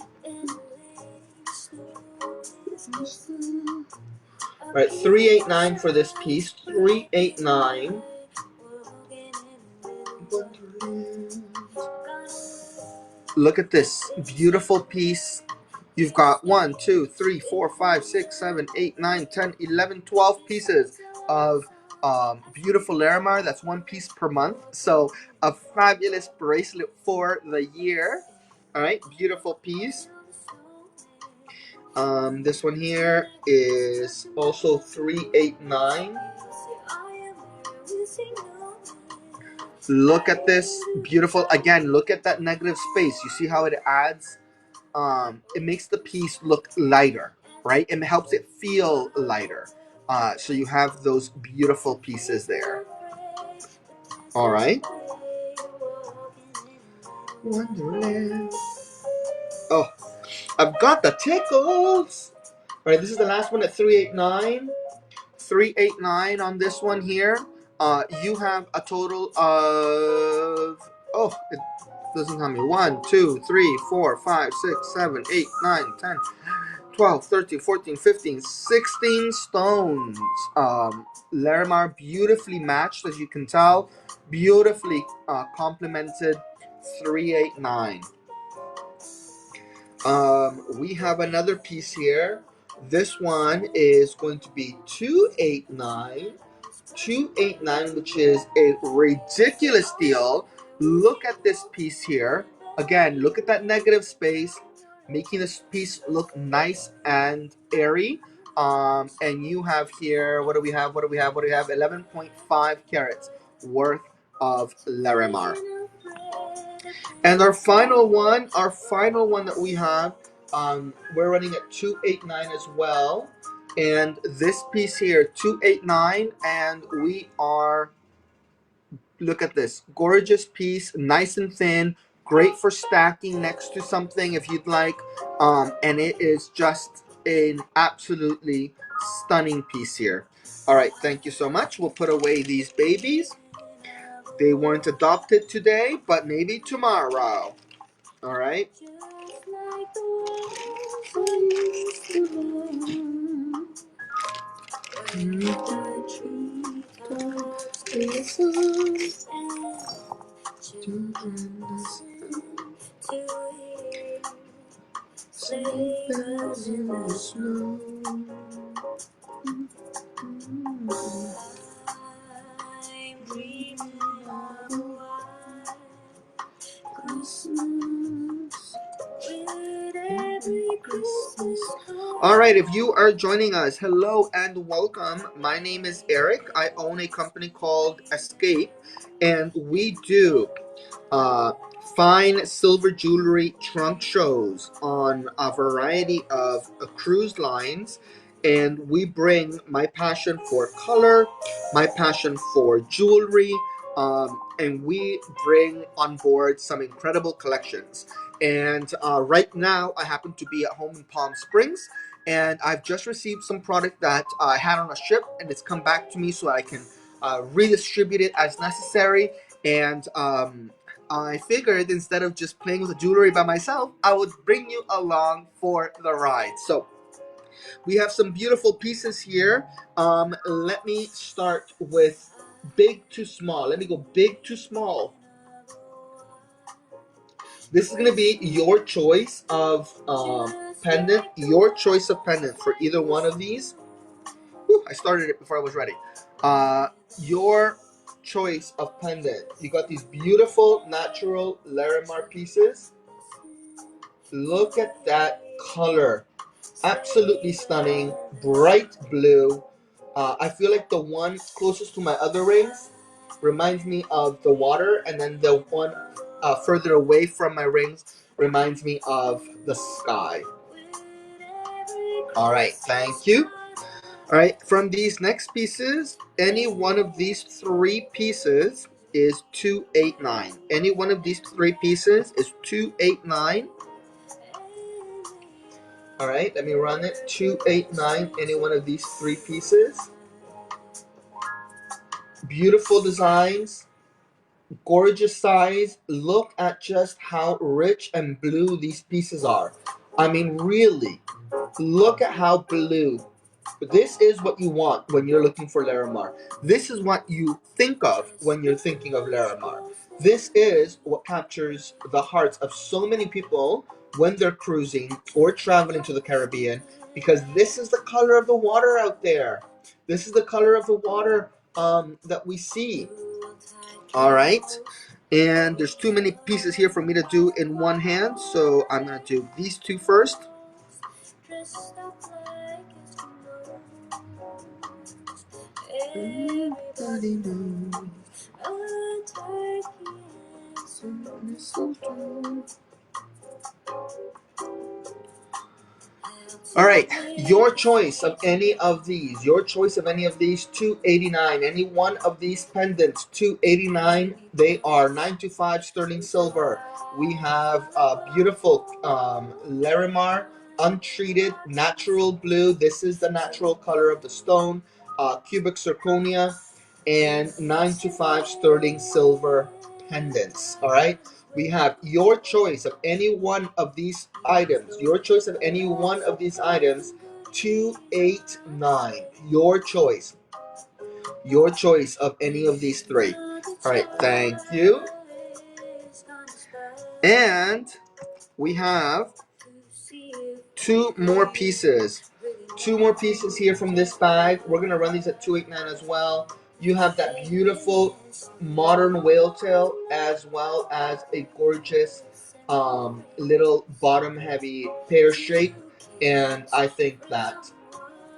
Speaker 1: All right, 389 for this piece. 389. Look at this beautiful piece. You've got 1, 2, 3, 4, 5, 6, 7, 8, 9, 10, 11, 12 pieces of beautiful Larimar. That's one piece per month. So a fabulous bracelet for the year. All right, beautiful piece. This one here is also 389. Look at this beautiful. Again, look at that negative space. You see how it adds? It makes the piece look lighter, right? It helps it feel lighter. So you have those beautiful pieces there. All right. Wonderland. Oh, I've got the tickles. All right, this is the last one at 389. 389 on this one here. You have a total of, oh, it doesn't tell me, 1, 2, 3, 4, 5, 6, 7, 8, 9, 10, 12, 13, 14, 15, 16 stones. Larimar, beautifully matched, as you can tell. Beautifully complemented. 389. We have another piece here. This one is going to be 289. 289, which is a ridiculous deal. Look at this piece here. Again, look at that negative space, making this piece look nice and airy. And you have here, what do we have? 11.5 carats worth of Larimar. And our final one that we have, we're running at 289 as well. And this piece here, 289, and we are, look at this, gorgeous piece, nice and thin, great for stacking next to something if you'd like. And it is just an absolutely stunning piece here. All right, thank you so much. We'll put away these babies. They weren't adopted today, but maybe tomorrow. All right. All right, if you are joining us, hello and welcome. My name is Eric. I own a company called Escape, and we do fine silver jewelry trunk shows on a variety of cruise lines. And we bring my passion for color, my passion for jewelry, and we bring on board some incredible collections. And right now, I happen to be at home in Palm Springs, and I've just received some product that I had on a ship, and it's come back to me so I can redistribute it as necessary. And I figured instead of just playing with the jewelry by myself, I would bring you along for the ride. So we have some beautiful pieces here. Let me start with big to small. Let me go big to small. This is going to be your choice of pendant, your choice of pendant for either one of these. Whew, I started it before I was ready. Your choice of pendant. You got these beautiful natural Larimar pieces. Look at that color. Absolutely stunning. Bright blue. I feel like the one closest to my other rings reminds me of the water, and then the one further away from my rings reminds me of the sky. All right, thank you. All right, from these next pieces, any one of these three pieces is 289. Any one of these three pieces is 289. All right, let me run it. 289, any one of these three pieces. Beautiful designs, gorgeous size. Look at just how rich and blue these pieces are. I mean, really, look at how blue. This is what you want when you're looking for Larimar. This is what you think of when you're thinking of Larimar. This is what captures the hearts of so many people when they're cruising or traveling to the Caribbean, because this is the color of the water out there. This is the color of the water that we see. All right. And there's too many pieces here for me to do in one hand, so I'm going to do these two first. Everybody knows a turkey is so true. All right, your choice of any of these. Your choice of any of these. 289. Any one of these pendants. 289. They are 925 sterling silver. We have a beautiful Larimar untreated natural blue. This is the natural color of the stone. Cubic zirconia and 925 sterling silver pendants. All right. We have your choice of any one of these items. Your choice of any one of these items. 289. Your choice. Your choice of any of these three. All right. Thank you. And we have two more pieces. Two more pieces here from this bag. We're going to run these at 289 as well. You have that beautiful modern whale tail, as well as a gorgeous little bottom heavy pear shape. And I think that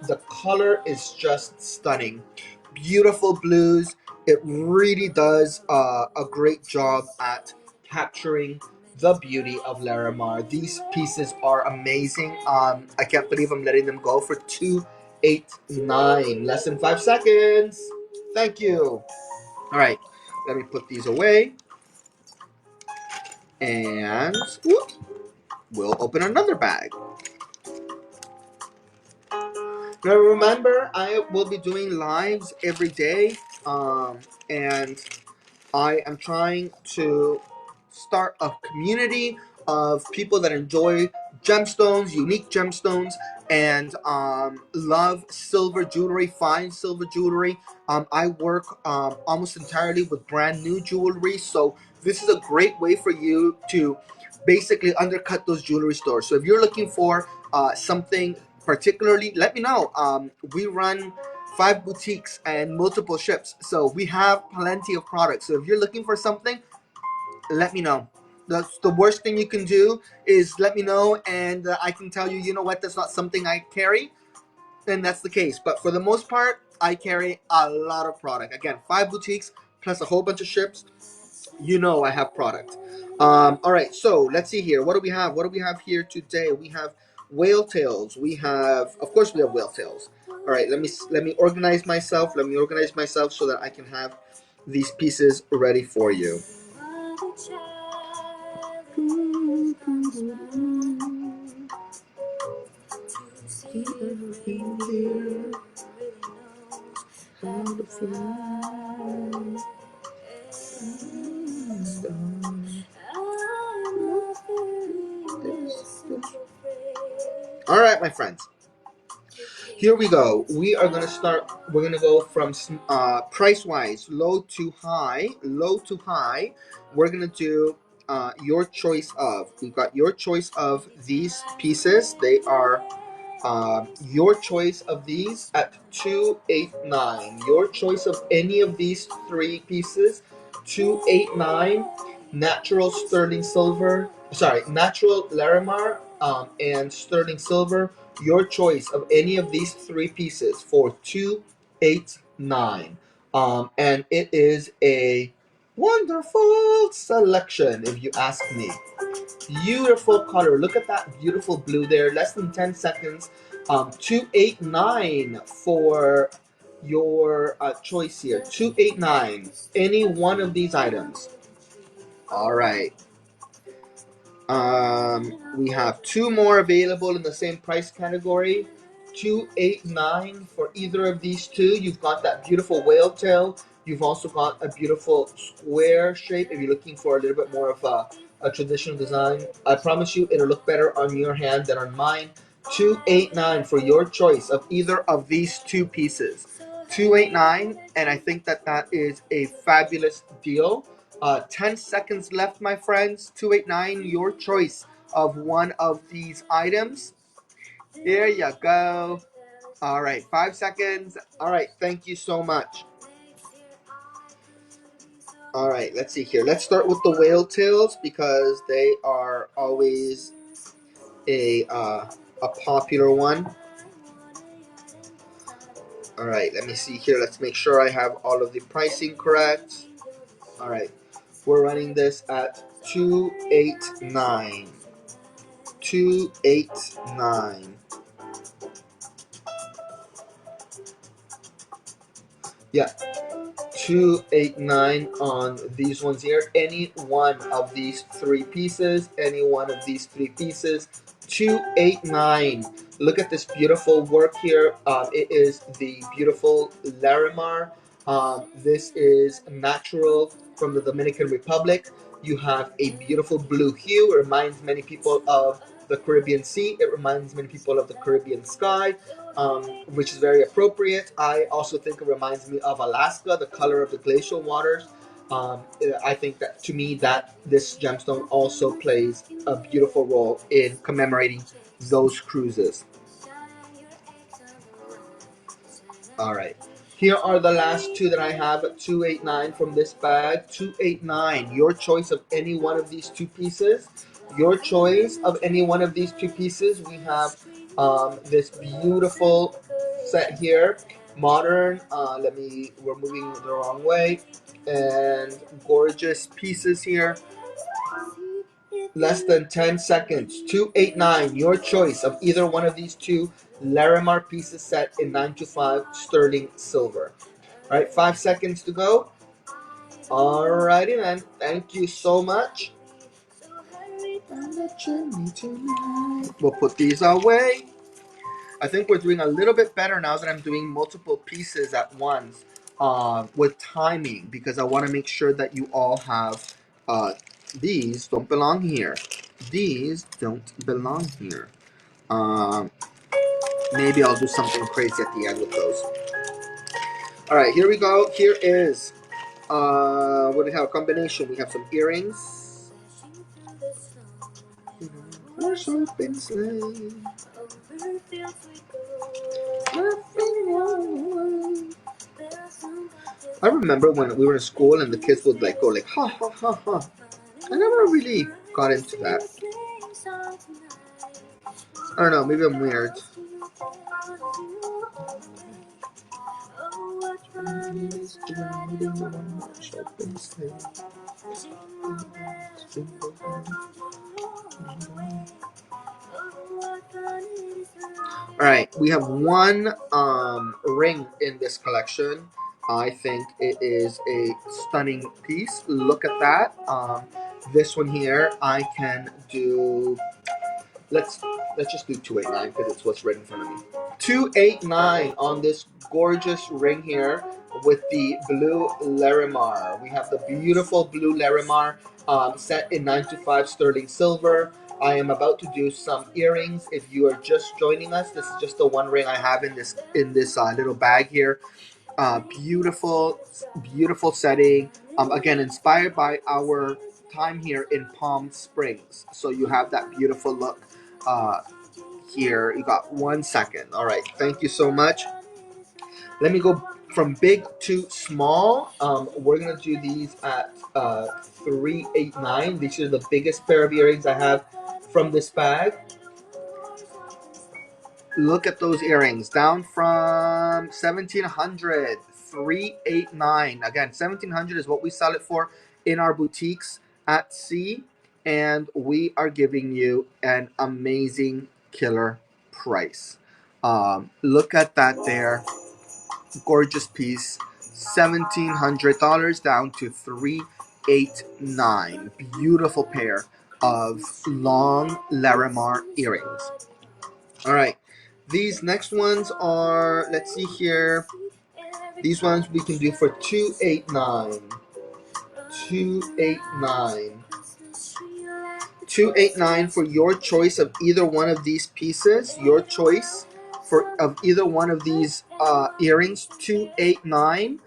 Speaker 1: the color is just stunning. Beautiful blues. It really does a great job at capturing the beauty of Larimar. These pieces are amazing. I can't believe I'm letting them go for 289. Less than 5 seconds. Thank you. All right, let me put these away. And whoop, we'll open another bag. Now remember, I will be doing lives every day, and I am trying to start a community of people that enjoy gemstones, unique gemstones, and love silver jewelry, fine silver jewelry. I work almost entirely with brand new jewelry, so this is a great way for you to basically undercut those jewelry stores. So if you're looking for something particularly, let me know. We run 5 boutiques and multiple ships, so we have plenty of products. So if you're looking for something, let me know. That's the worst thing you can do, is let me know, and I can tell you, you know what, that's not something I carry, then that's the case. But for the most part, I carry a lot of product. Again, 5 boutiques plus a whole bunch of ships. You know I have product. All right, so let's see here. What do we have? What do we have here today? We have whale tails. We have, of course, we have whale tails. All right, let me organize myself. Let me organize myself so that I can have these pieces ready for you. dear, how to fly. All right, my friends. Here we go. We are gonna start. We're gonna go from price wise, low to high. Low to high. We're gonna do your choice of. We've got your choice of these pieces. They are your choice of these at 289. Your choice of any of these three pieces, 289. Natural sterling silver. Sorry, natural Larimar and sterling silver. Your choice of any of these three pieces for 289. And it is a wonderful selection, if you ask me. Beautiful color. Look at that beautiful blue there. Less than 10 seconds. 289 for your choice here. 289. Any one of these items. All right. We have two more available in the same price category. 289 for either of these two. You've got that beautiful whale tail. You've also got a beautiful square shape if you're looking for a little bit more of a traditional design. I promise you it'll look better on your hand than on mine. 289 for your choice of either of these two pieces. 289, and I think that that is a fabulous deal. 10 seconds left, my friends. 289, your choice of one of these items. Here you go. All right, 5 seconds. All right, thank you so much. All right, let's see here. Let's start with the whale tails because they are always a popular one. All right, let me see here. Let's make sure I have all of the pricing correct. All right, we're running this at 289. 289. Yeah, 289 on these ones here. Any one of these three pieces. Any one of these three pieces. 289. Look at this beautiful work here. It is the beautiful Larimar. This is natural from the Dominican Republic. You have a beautiful blue hue. It reminds many people of the Caribbean Sea. It reminds many people of the Caribbean sky. Which is very appropriate. I also think it reminds me of Alaska, the color of the glacial waters. I think that to me that this gemstone also plays a beautiful role in commemorating those cruises. All right. Here are the last two that I have at 289 from this bag. 289. Your choice of any one of these two pieces. Your choice of any one of these two pieces. We have this beautiful set here. Modern. We're moving the wrong way. And gorgeous pieces here. Less than 10 seconds. 289. Your choice of either one of these two Larimar pieces set in 925 sterling silver. All right, 5 seconds to go. Alrighty then. Thank you so much. We'll put these away. I think we're doing a little bit better now that I'm doing multiple pieces at once with timing because I want to make sure that you all have these don't belong here. These don't belong here. Maybe I'll do something crazy at the end with those. All right, here we go. Here is what do we have? A combination. We have some earrings. Horse open sleigh. I remember when we were in school and the kids would like go like ha ha ha ha. I never really got into that. I don't know, maybe I'm weird. Alright, we have one ring in this collection. I think it is a stunning piece. Look at that. This one here, I can do. Let's just do 289 because it's what's right in front of me. $289 on this gorgeous ring here with the blue Larimar. We have the beautiful blue Larimar set in 925 sterling silver. I am about to do some earrings. If you are just joining us, this is just the one ring I have in this little bag here. Beautiful, beautiful setting. Again, inspired by our time here in Palm Springs. So you have that beautiful look here. You got 1 second. All right. Thank you so much. Let me go from big to small. We're gonna do these at 389. These are the biggest pair of earrings I have from this bag. Look at those earrings, down from 1700, 389. Again, 1700 is what we sell it for in our boutiques at sea, and we are giving you an amazing killer price. Look at that there, gorgeous piece, $1,700 down to 389. Beautiful pair of long Larimar earrings. All right, these next ones are, let's see here. These ones we can do for 289. 289. 289 for your choice of either one of these pieces. Your choice of either one of these earrings. 289.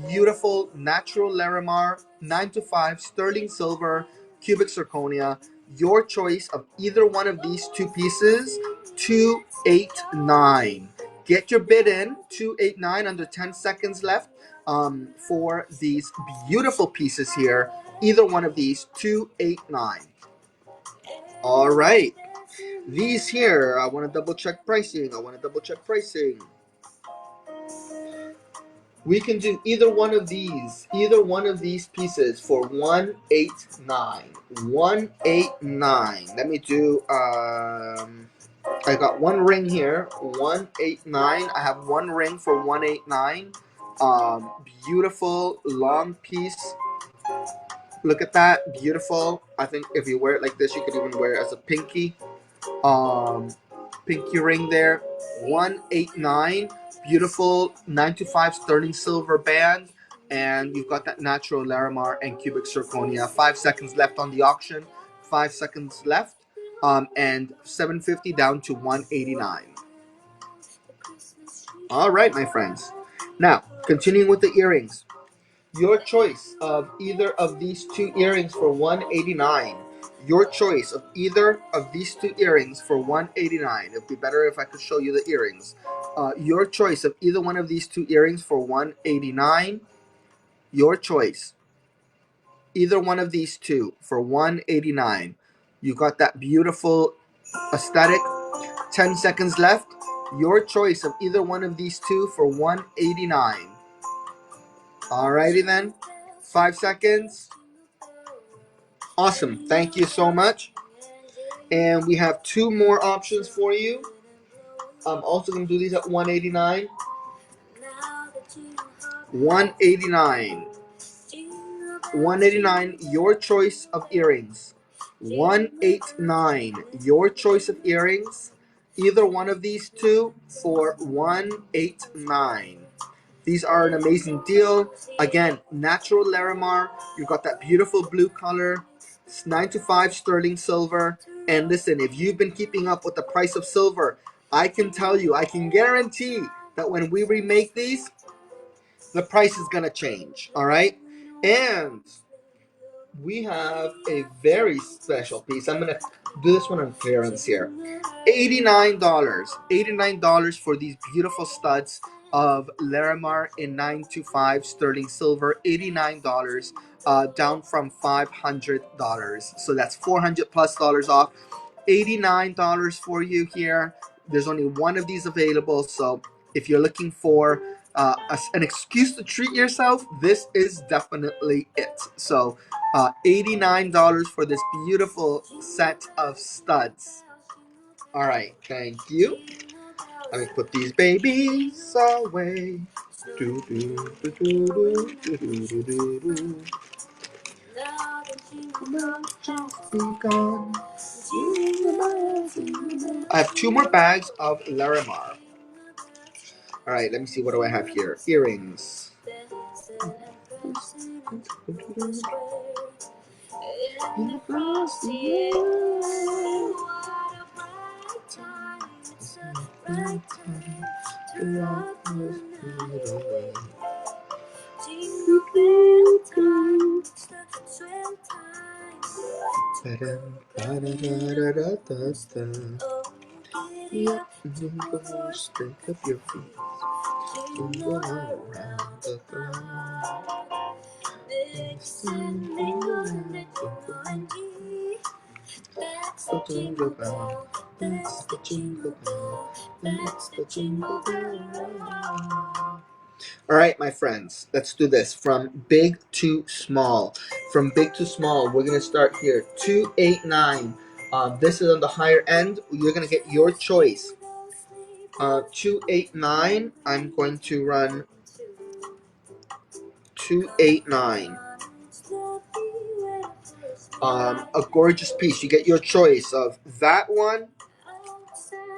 Speaker 1: Beautiful natural Larimar 925 sterling silver cubic zirconia. Your choice of either one of these two pieces. 289. Get your bid in. 289, under 10 seconds left for these beautiful pieces here. Either one of these. 289. All right. These here, I want to double check pricing. We can do either one of these pieces for 189. 189. Let me do I got one ring here, 189. I have one ring for 189. Beautiful long piece. Look at that, beautiful. I think if you wear it like this, you could even wear it as a pinky. Pinky ring there, 189. Beautiful 925 sterling silver band, and you've got that natural Larimar and cubic zirconia. 5 seconds left on the auction. 5 seconds left. And 750 down to 189. All right, my friends. Now, continuing with the earrings. Your choice of either of these two earrings for 189. Your choice of either of these two earrings for 189. It'd be better if I could show you the earrings. Your choice of either one of these two earrings for 189. Your choice. Either one of these two for 189. You got that beautiful aesthetic. 10 seconds left. Your choice of either one of these two for 189. Alrighty then. 5 seconds. Awesome. Thank you so much. And we have two more options for you. I'm also going to do these at 189. 189. 189, your choice of earrings. 189, your choice of earrings. Either one of these two for 189. These are an amazing deal. Again, natural Larimar. You've got that beautiful blue color. It's 925 sterling silver. And listen, if you've been keeping up with the price of silver, I can tell you, I can guarantee that when we remake these, the price is going to change. All right? And we have a very special piece. I'm going to do this one on clearance here. $89. $89 for these beautiful studs of Larimar in 925 sterling silver. $89 down from $500. So that's $400 plus off. $89 for you here. There's only one of these available. So if you're looking for an excuse to treat yourself, this is definitely it. So $89 for this beautiful set of studs. All right, thank you. Let me put these babies away. Do, do, do, do, do, do, do, do, do. I have two more bags of Larimar. All right, let me see. What do I have here? Earrings. Strength of your feet. Jingle around the clock. Mix and mingle and jingle and gee. That's the jingle bell. That's the jingle bell. That's the jingle bell. All right, my friends, let's do this from big to small. From big to small, we're gonna start here. 289. This is on the higher end. You're gonna get your choice. 289. I'm going to run 289. A gorgeous piece. You get your choice of that one,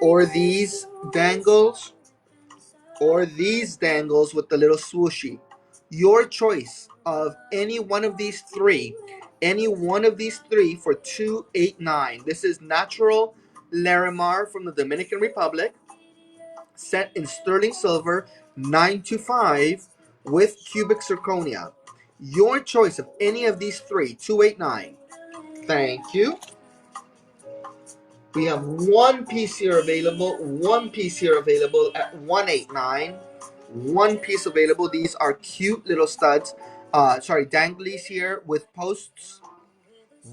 Speaker 1: or these dangles, or these dangles with the little swooshy. Your choice of any one of these three. Any one of these three for 289. This is natural Larimar from the Dominican Republic, set in sterling silver, 925 with cubic zirconia. Your choice of any of these three, 289. Thank you. We have one piece here available, one piece here available at 189. One piece available. These are cute little studs. Danglies here with posts.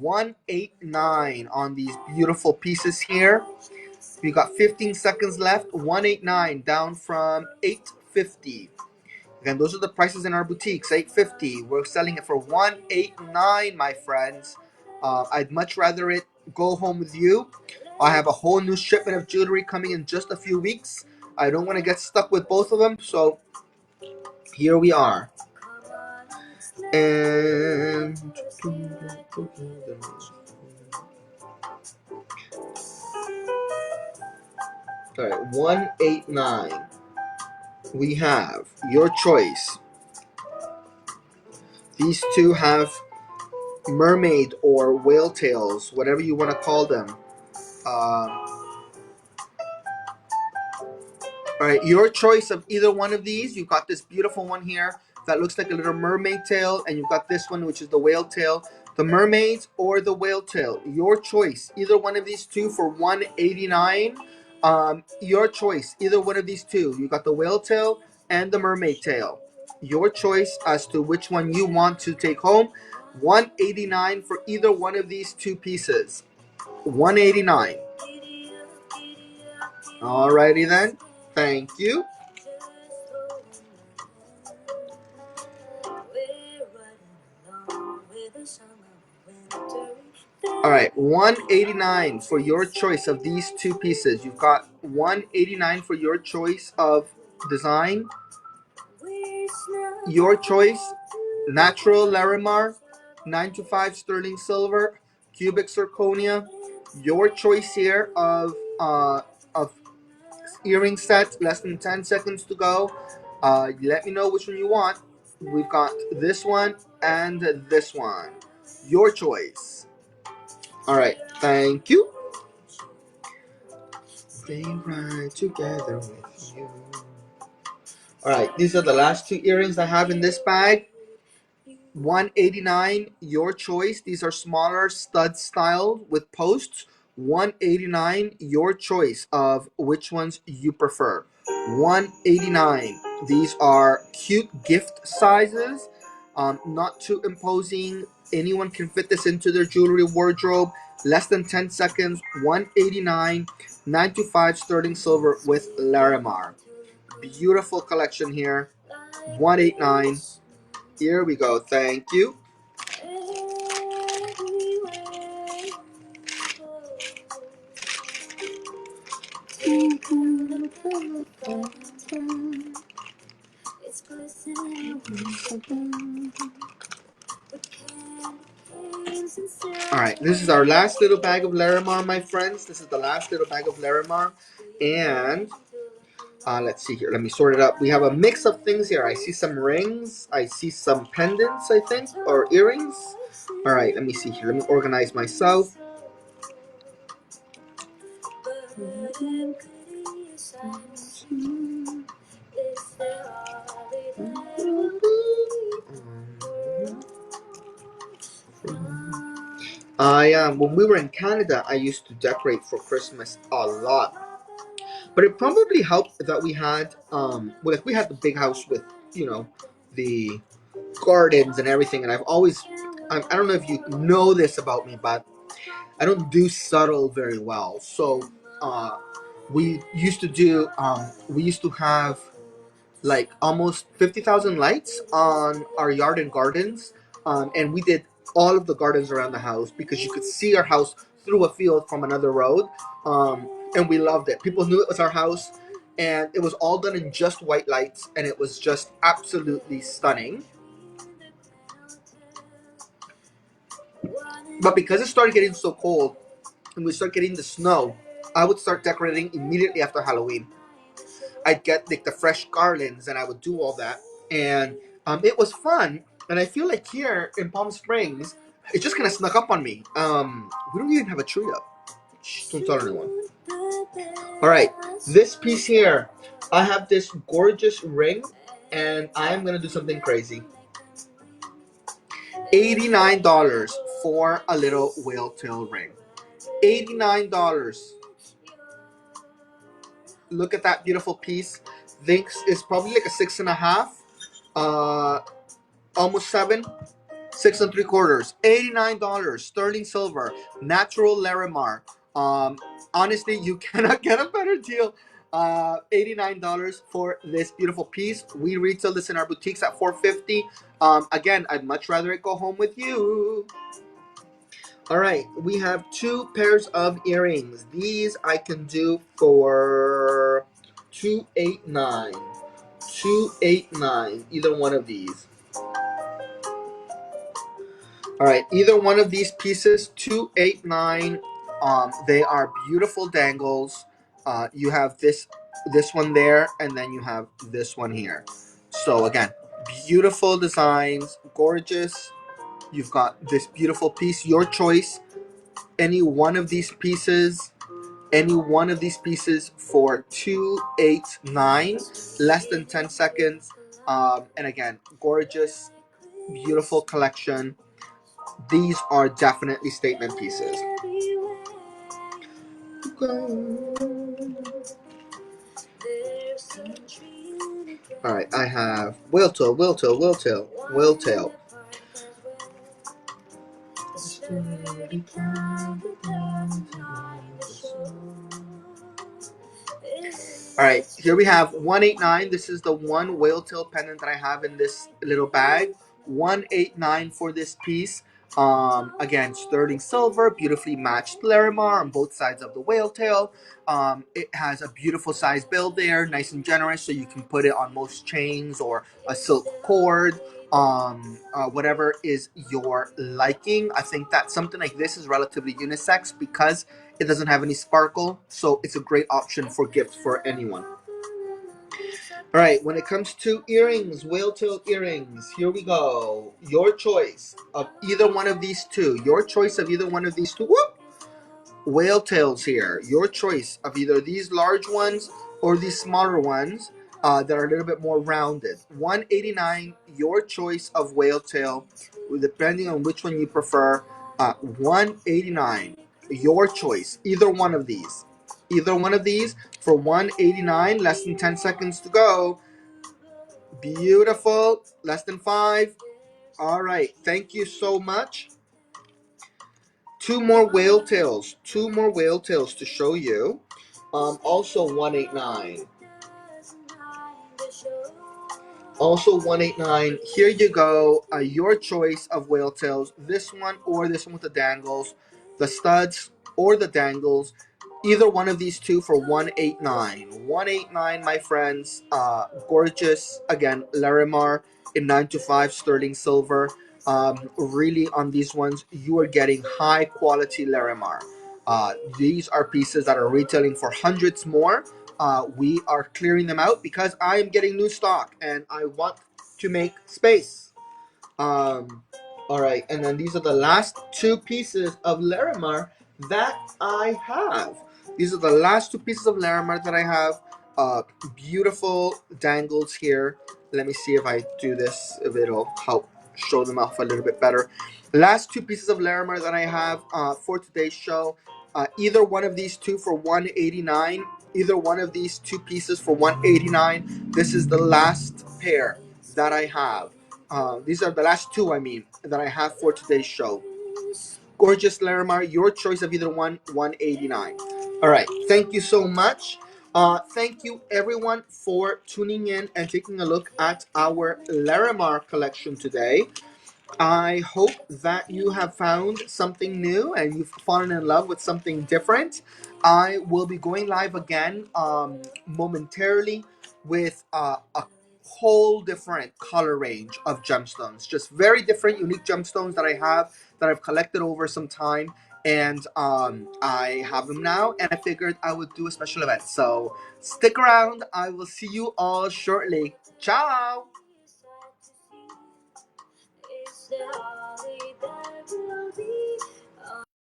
Speaker 1: 189 on these beautiful pieces here. We got 15 seconds left. 189 down from 850. Again, those are the prices in our boutiques. 850. We're selling it for 189, my friends. I'd much rather it go home with you. I have a whole new shipment of jewelry coming in just a few weeks. I don't want to get stuck with both of them, so here we are. And all right, 189. We have your choice. These two have mermaid or whale tails, whatever you want to call them. All right, your choice of either one of these. You've got this beautiful one here that looks like a little mermaid tail, and you've got this one, which is the whale tail. The mermaids or the whale tail. Your choice. Either one of these two for 189. Your choice. Either one of these two. You got the whale tail and the mermaid tail. Your choice as to which one you want to take home. 189 for either one of these two pieces. 189. Alrighty then. Thank you. All right, 189 for your choice of these two pieces. You've got 189 for your choice of design. Your choice, natural Larimar, 925 sterling silver, cubic zirconia. Your choice here of earring set, less than 10 seconds to go. Let me know which one you want. We've got this one and this one. Your choice. All right, thank you. Stay right together with you. All right, these are the last two earrings I have in this bag. 189, your choice. These are smaller stud style with posts. 189, your choice of which ones you prefer. 189. These are cute gift sizes, not too imposing. Anyone can fit this into their jewelry wardrobe. Less than 10 seconds. 189, 925 sterling silver with Larimar. Beautiful collection here. 189. Here we go. Thank you. All right, this is our last little bag of Larimar, my friends. This is the last little bag of Larimar. And Let's see here. Let me sort it up. We have a mix of things here. I see some rings. I see some pendants, I think, or earrings. All right, let me see here. Let me organize myself. When we were in Canada, I used to decorate for Christmas a lot. But it probably helped that we had, like we had the big house with, the gardens and everything. And I've always, I don't know if you know this about me, but I don't do subtle very well. So, we used to have like almost 50,000 lights on our yard and gardens. And we did all of the gardens around the house because you could see our house through a field from another road. And we loved it. People knew it was our house, and it was all done in just white lights, and it was just absolutely stunning. But because it started getting so cold and we started getting the snow, I would start decorating immediately after Halloween. I'd get like the fresh garlands and I would do all that. And it was fun. And I feel like here in Palm Springs, it just kind of snuck up on me. We don't even have a tree up. Shh, don't tell anyone. All right, this piece here, I have this gorgeous ring, and I am gonna do something crazy. $89 for a little whale tail ring. $89. Look at that beautiful piece. Thinks it's probably like a 6.5, almost 7, 6 3/4. $89. Sterling silver, natural Larimar. Honestly, you cannot get a better deal. $89 for this beautiful piece. We retail this in our boutiques at $450. Again, I'd much rather it go home with you. All right, we have 2 pairs of earrings. These I can do for $289. $289. Either one of these. All right, either one of these pieces, $289. They are beautiful dangles. You have this one there, and then you have this one here. So again, beautiful designs, gorgeous. You've got this beautiful piece, your choice. Any one of these pieces, for $289, less than 10 seconds. And again, gorgeous, beautiful collection. These are definitely statement pieces. All right, I have whale tail. All right, here we have 189. This is the one whale tail pendant that I have in this little bag. 189 for this piece. Again, sterling silver, beautifully matched Larimar on both sides of the whale tail. It has a beautiful size build there, nice and generous, so you can put it on most chains or a silk cord. Whatever is your liking. I think that something like this is relatively unisex because it doesn't have any sparkle, so it's a great option for gifts for anyone. All right, when it comes to earrings, whale tail earrings, here we go. Your choice of either one of these two. Whoop! Whale tails here. Your choice of either these large ones or these smaller ones that are a little bit more rounded. $189. Your choice of whale tail, depending on which one you prefer. $189. Your choice. Either one of these for $189. Less than 10 seconds to go. Beautiful. Less than 5. All right. Thank you so much. 2 more whale tails to show you. Also 189. Here you go. Your choice of whale tails. This one or this one with the dangles, the studs or the dangles. Either one of these two for $189. $189, my friends. Gorgeous. Again, Larimar in 925 sterling silver. Really, on these ones, you are getting high quality Larimar. These are pieces that are retailing for hundreds more. we are clearing them out because I am getting new stock and I want to make space. All right, and then these are the last two pieces of Larimar that I have. These are the last two pieces of Larimar that I have. Beautiful dangles here. Let me see if I do this, if it'll help show them off a little bit better. Last two pieces of Larimar that I have for today's show. Either one of these two for $189. Either one of these two pieces for $189. This is the last pair that I have. These are the last two, I mean, that I have for today's show. Gorgeous Larimar, your choice of either one, $189. All right, thank you so much. Thank you everyone for tuning in and taking a look at our Larimar collection today. I hope that you have found something new and you've fallen in love with something different. I will be going live again momentarily with a whole different color range of gemstones. Just very different, unique gemstones that I have that I've collected over some time. And I have them now, and I figured I would do a special event. So stick around. I will see you all shortly. Ciao!